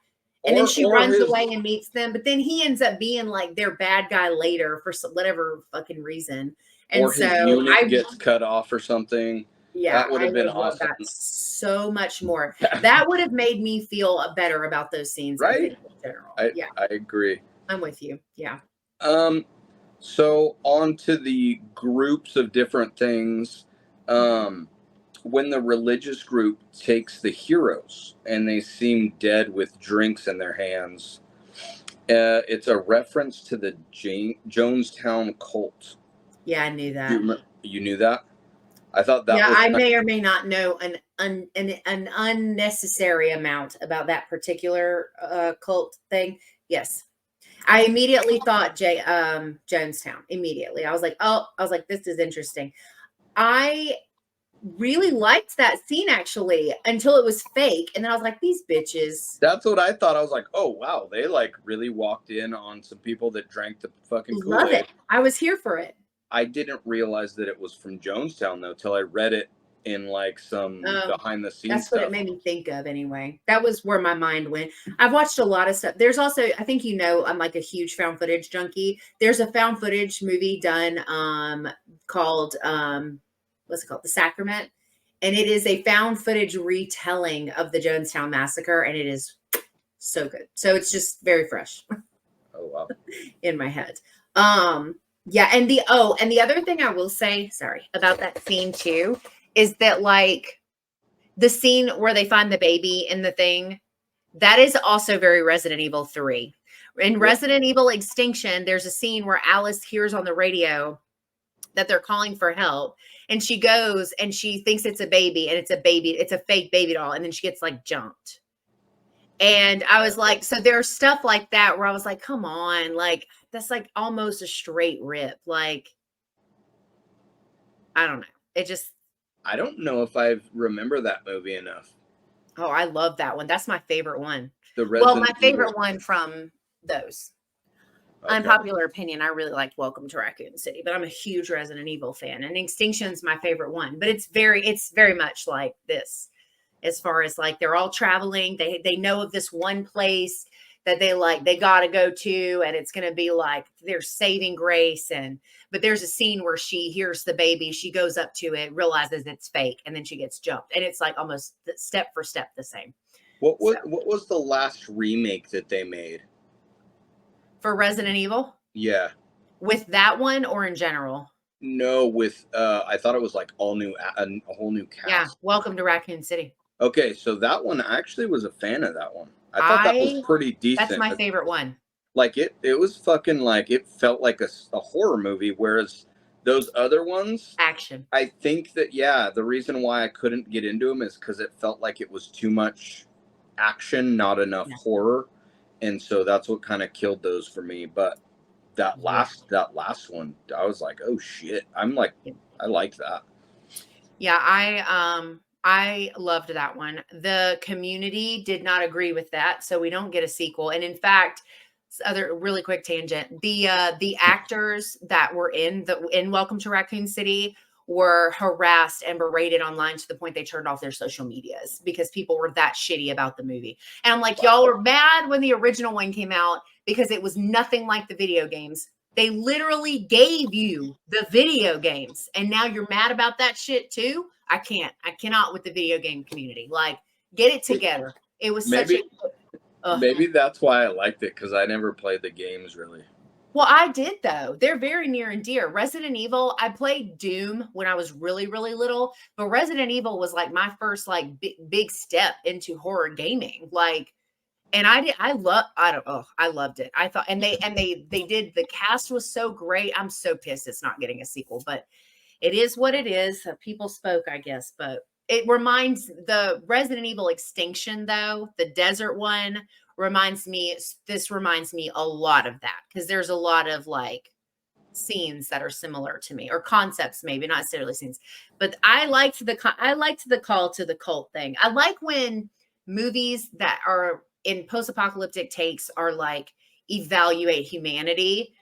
And then she runs away and meets them, but then he ends up being like their bad guy later for whatever fucking reason. And or his unit gets cut off or something. Yeah, that would have been awesome. That so much more. That would have made me feel better about those scenes, right? In general. I agree. I'm with you. Yeah. So on to the groups of different things. When the religious group takes the heroes and they seem dead with drinks in their hands, it's a reference to the Jonestown cult. Yeah, I knew that. You knew that? I thought that was... I may or may not know an unnecessary amount about that particular cult thing. Yes. I immediately thought Jonestown. Immediately. I was like, this is interesting. I really liked that scene actually until it was fake. And then I was like, these bitches. That's what I thought. I was like, oh wow, they like really walked in on some people that drank the fucking Kool-Aid. Love it. I was here for it. I didn't realize that it was from Jonestown though till I read it in like some behind the scenes that's stuff. What it made me think of anyway. That was where my mind went. I've watched a lot of stuff. There's also, I think I'm like a huge found footage junkie. There's a found footage movie done called what's it called? The Sacrament. And it is a found footage retelling of the Jonestown massacre, and it is so good. So it's just very fresh. Oh wow. In my head. Yeah, and the other thing I will say, sorry, about that scene too, is that like the scene where they find the baby in the thing, that is also very Resident Evil 3. In Resident Evil Extinction, there's a scene where Alice hears on the radio that they're calling for help, and she goes and she thinks it's a baby, and it's a fake baby doll, and then she gets like jumped. And I was like, so there's stuff like that where I was like, come on, like that's like almost a straight rip. Like, I don't know. I don't know if I remember that movie enough. Oh, I love that one. That's my favorite one. My favorite one from those. Okay. Unpopular opinion, I really liked Welcome to Raccoon City, but I'm a huge Resident Evil fan, and Extinction's my favorite one. But it's very much like this. as far as like they're all traveling. They know of this one place that they got to go to, and it's going to be like their saving grace. But there's a scene where she hears the baby, she goes up to it, realizes it's fake, and then she gets jumped, and it's like almost step for step the same. What was the last remake that they made for Resident Evil? Yeah, with that one or in general? No, with I thought it was like all new, a whole new cast. Yeah, Welcome to Raccoon City. Okay, so that one, I actually was a fan of that one. I thought that was pretty decent. That's my favorite one. Like it was fucking like, it felt like a horror movie, whereas those other ones, action. I think that, yeah, the reason why I couldn't get into them is because it felt like it was too much action, not enough horror, and so that's what kind of killed those for me. But that last one, I was like, oh shit, I'm like, I like that. Yeah, I loved that one. The community did not agree with that, so we don't get a sequel. And in fact, other really quick tangent, the actors that were in Welcome to Raccoon City were harassed and berated online to the point they turned off their social medias because people were that shitty about the movie. And I'm like, y'all were mad when the original one came out because it was nothing like the video games. They literally gave you the video games, and now you're mad about that shit too. I cannot with the video game community. Like, get it together. It was maybe that's why I liked it, because I never played the games really. Well, I did though. They're very near and dear. Resident Evil, I played Doom when I was really, really little, but Resident Evil was like my first like big step into horror gaming. Like, and I loved it. I thought, and they did, the cast was so great. I'm so pissed it's not getting a sequel, but it is what it is. People spoke, I guess, but it reminds the Resident Evil Extinction though, the desert one reminds me a lot of that, because there's a lot of like scenes that are similar to me, or concepts, maybe not necessarily scenes, but I liked the call to the cult thing. I like when movies that are in post-apocalyptic takes are like evaluate humanity,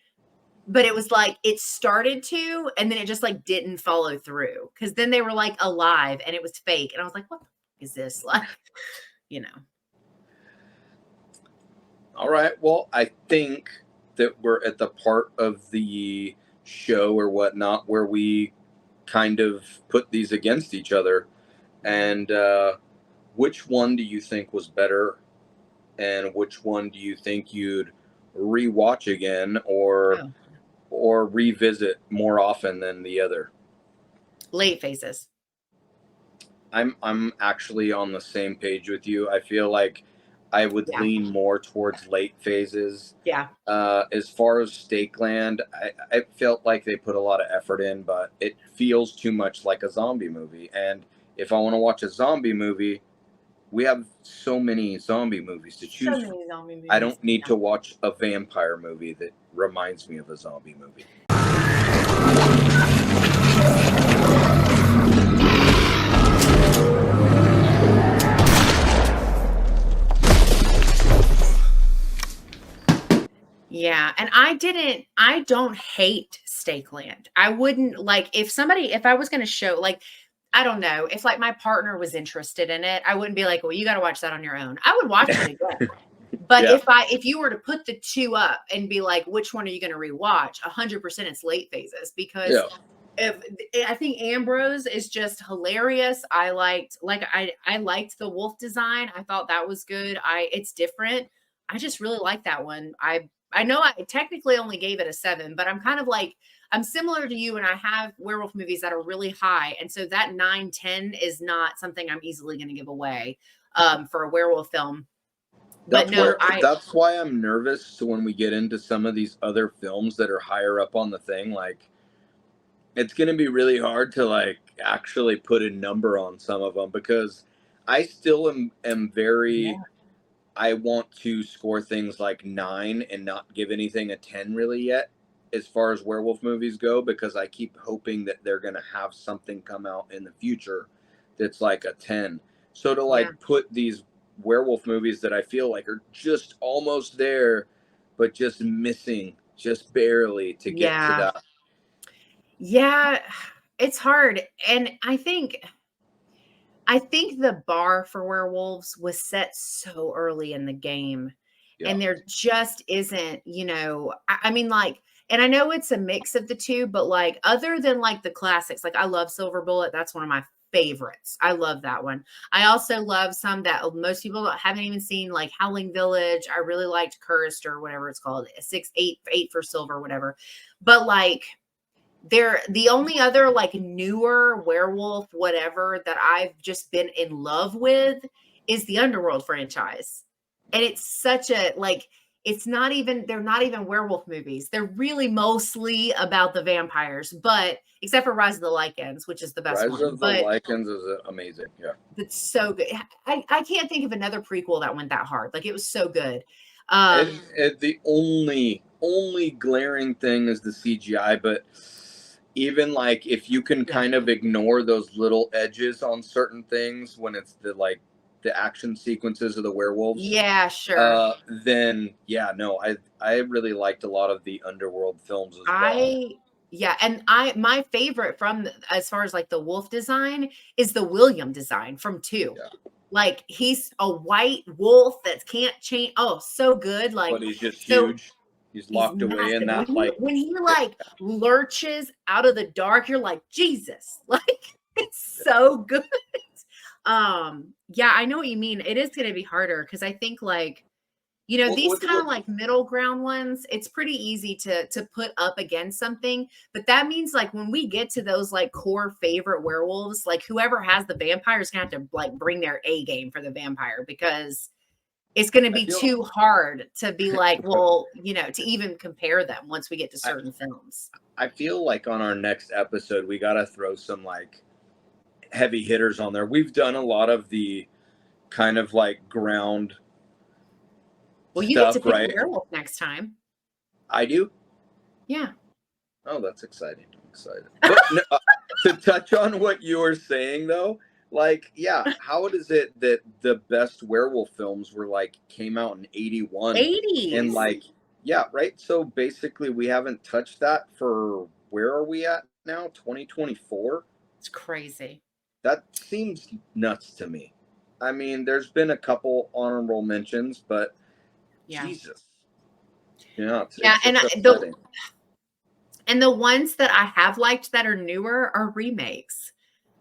but it was like it started to, and then it just like didn't follow through, because then they were like alive and it was fake, and I was like, what is this? Like, you know. All right, well, I think that we're at the part of the show or whatnot where we kind of put these against each other, and which one do you think was better, and which one do you think you'd rewatch again or revisit more often than the other? Late Phases. I'm actually on the same page with you. I feel like I would lean more towards Late Phases. Yeah. As far as Stakeland, I felt like they put a lot of effort in, but it feels too much like a zombie movie. And if I want to watch a zombie movie, we have so many zombie movies to choose from. I don't need to watch a vampire movie that reminds me of a zombie movie. Yeah, and I don't hate Stakeland. I wouldn't, like, if I was going to show, like, I don't know, if like my partner was interested in it, I wouldn't be like, well, you got to watch that on your own. I would watch it again. But if you were to put the two up and be like, which one are you going to rewatch? 100% it's Late Phases, because I think Ambrose is just hilarious. I liked the wolf design. I thought that was good. It's different. I just really like that one. I know I technically only gave it a 7, but I'm kind of like, I'm similar to you, and I have werewolf movies that are really high. And so that 9, 10 is not something I'm easily going to give away for a werewolf film. But that's why I'm nervous when we get into some of these other films that are higher up on the thing. Like, it's going to be really hard to like actually put a number on some of them, because I still am very... I want to score things like 9 and not give anything a 10 really yet, as far as werewolf movies go, because I keep hoping that they're going to have something come out in the future that's like a 10. So to like put these werewolf movies that I feel like are just almost there, but just missing just barely to get to that. Yeah, it's hard. And I think I think the bar for werewolves was set so early in the game. Yeah. And there just isn't, I mean, like, and I know it's a mix of the two, but like, other than like the classics, like I love Silver Bullet. That's one of my favorites. I love that one. I also love some that most people haven't even seen, like Howling Village. I really liked Cursed, or whatever it's called, 8 for Silver, whatever. But like, the only other like newer werewolf whatever that I've just been in love with is the Underworld franchise. And it's such a, like, they're not even werewolf movies. They're really mostly about the vampires, but except for Rise of the Lycans, which is the best Rise one. of the Lycans is amazing. Yeah. It's so good. I can't think of another prequel that went that hard. Like, it was so good. The only glaring thing is the CGI, but even like if you can kind of ignore those little edges on certain things when it's the action sequences of the werewolves, then I really liked a lot of the Underworld films as well. And my favorite as far as like the wolf design is the William design from 2. Yeah. Like, he's a white wolf that can't change. Oh, so good. Like, but he's just huge. He's locked away massive. in that when he lurches out of the dark, you're like, Jesus. Like, it's so good. I know what you mean. It is going to be harder because I think like, these kind of like middle ground ones, it's pretty easy to put up against something. But that means like when we get to those like core favorite werewolves, like whoever has the vampire is going to have to like bring their A game for the vampire, because it's going to be too hard to be like, well, to even compare them once we get to certain films. I feel like on our next episode, we got to throw some like heavy hitters on there. We've done a lot of the kind of like ground. Well, you get to pick a werewolf next time. I do? Yeah. Oh, that's exciting. I'm excited. But to touch on what you were saying, though, like, how is it that the best werewolf films came out in 81? 80s. And right? So basically, we haven't touched that for, where are we at now? 2024? It's crazy. That seems nuts to me. I mean, there's been a couple honorable mentions, but Jesus. And the ones that I have liked that are newer are remakes.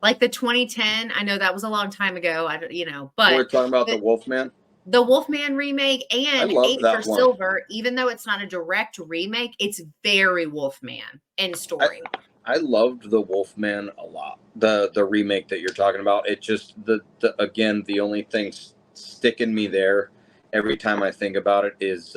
Like the 2010, I know that was a long time ago. But we're talking about the Wolfman. The Wolfman remake and 8 for Silver, even though it's not a direct remake, it's very Wolfman in story. I loved the Wolfman a lot. The remake that you're talking about. It just the only thing sticking me there every time I think about it is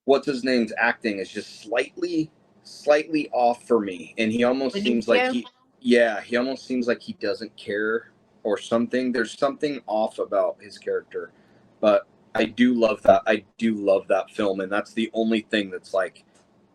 what's his name's acting is just slightly off for me, and he almost seems like he almost seems like he doesn't care or something. There's something off about his character, but I do love that film, and that's the only thing that's like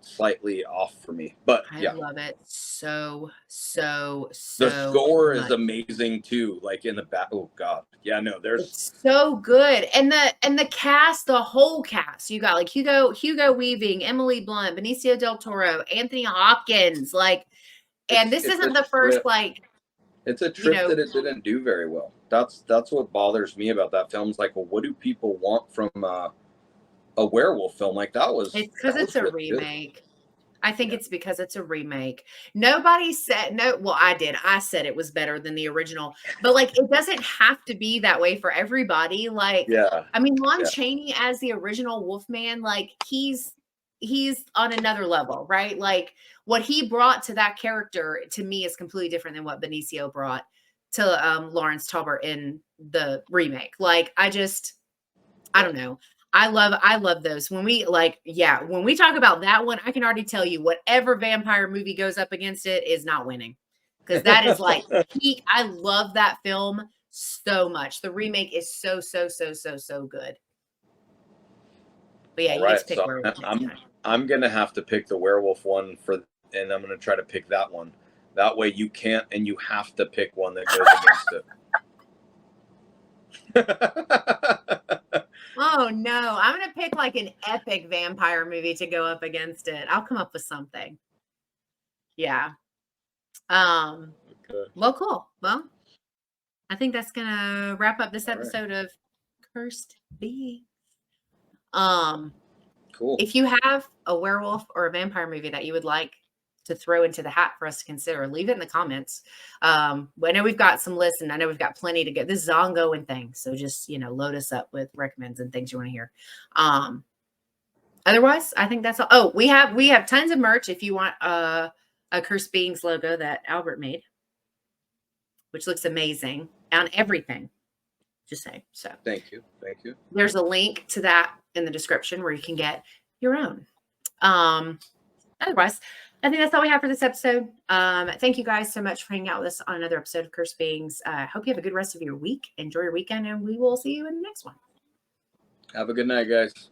slightly off for me. But I love it so the score is amazing too, like in the back. Oh god, it's so good. And the cast, the whole cast, you got like Hugo Weaving, Emily Blunt, Benicio del Toro, Anthony Hopkins, and this isn't the first it's a trip that it didn't do very well. That's what bothers me about that film. It's like, well, what do people want from a werewolf film? Like, it's because it's a remake. Good. I think it's because it's a remake. Nobody said no. Well, I did. I said it was better than the original, but it doesn't have to be that way for everybody. I mean, Lon Chaney as the original Wolfman, he's on another level, right? What he brought to that character to me is completely different than what Benicio brought to Lawrence Talbot in the remake. I don't know. I love those. When we when we talk about that one, I can already tell you whatever vampire movie goes up against it is not winning, because that is peak. I love that film so much. The remake is so good. But you right, just pick werewolf. I'm gonna have to pick the werewolf one and I'm gonna try to pick that one. That way you can't, and you have to pick one that goes against it. Oh no, I'm gonna pick an epic vampire movie to go up against it. I'll come up with something. Yeah. Okay. Well, cool. Well, I think that's gonna wrap up this All right. episode of Cursed Beings. Cool. If you have a werewolf or a vampire movie that you would like to throw into the hat for us to consider, leave it in the comments. I know we've got some lists, and I know we've got plenty to get. This is an ongoing thing, so just load us up with recommends and things you want to hear. Otherwise, I think that's all. Oh, we have tons of merch if you want a Cursed Beings logo that Albert made, which looks amazing on everything. Just saying. So Thank you. there's a link to that in the description where you can get your own. Otherwise, I think that's all we have for this episode. Thank you guys so much for hanging out with us on another episode of Cursed Beings. Hope you have a good rest of your week. Enjoy your weekend, and we will see you in the next one. Have a good night, guys.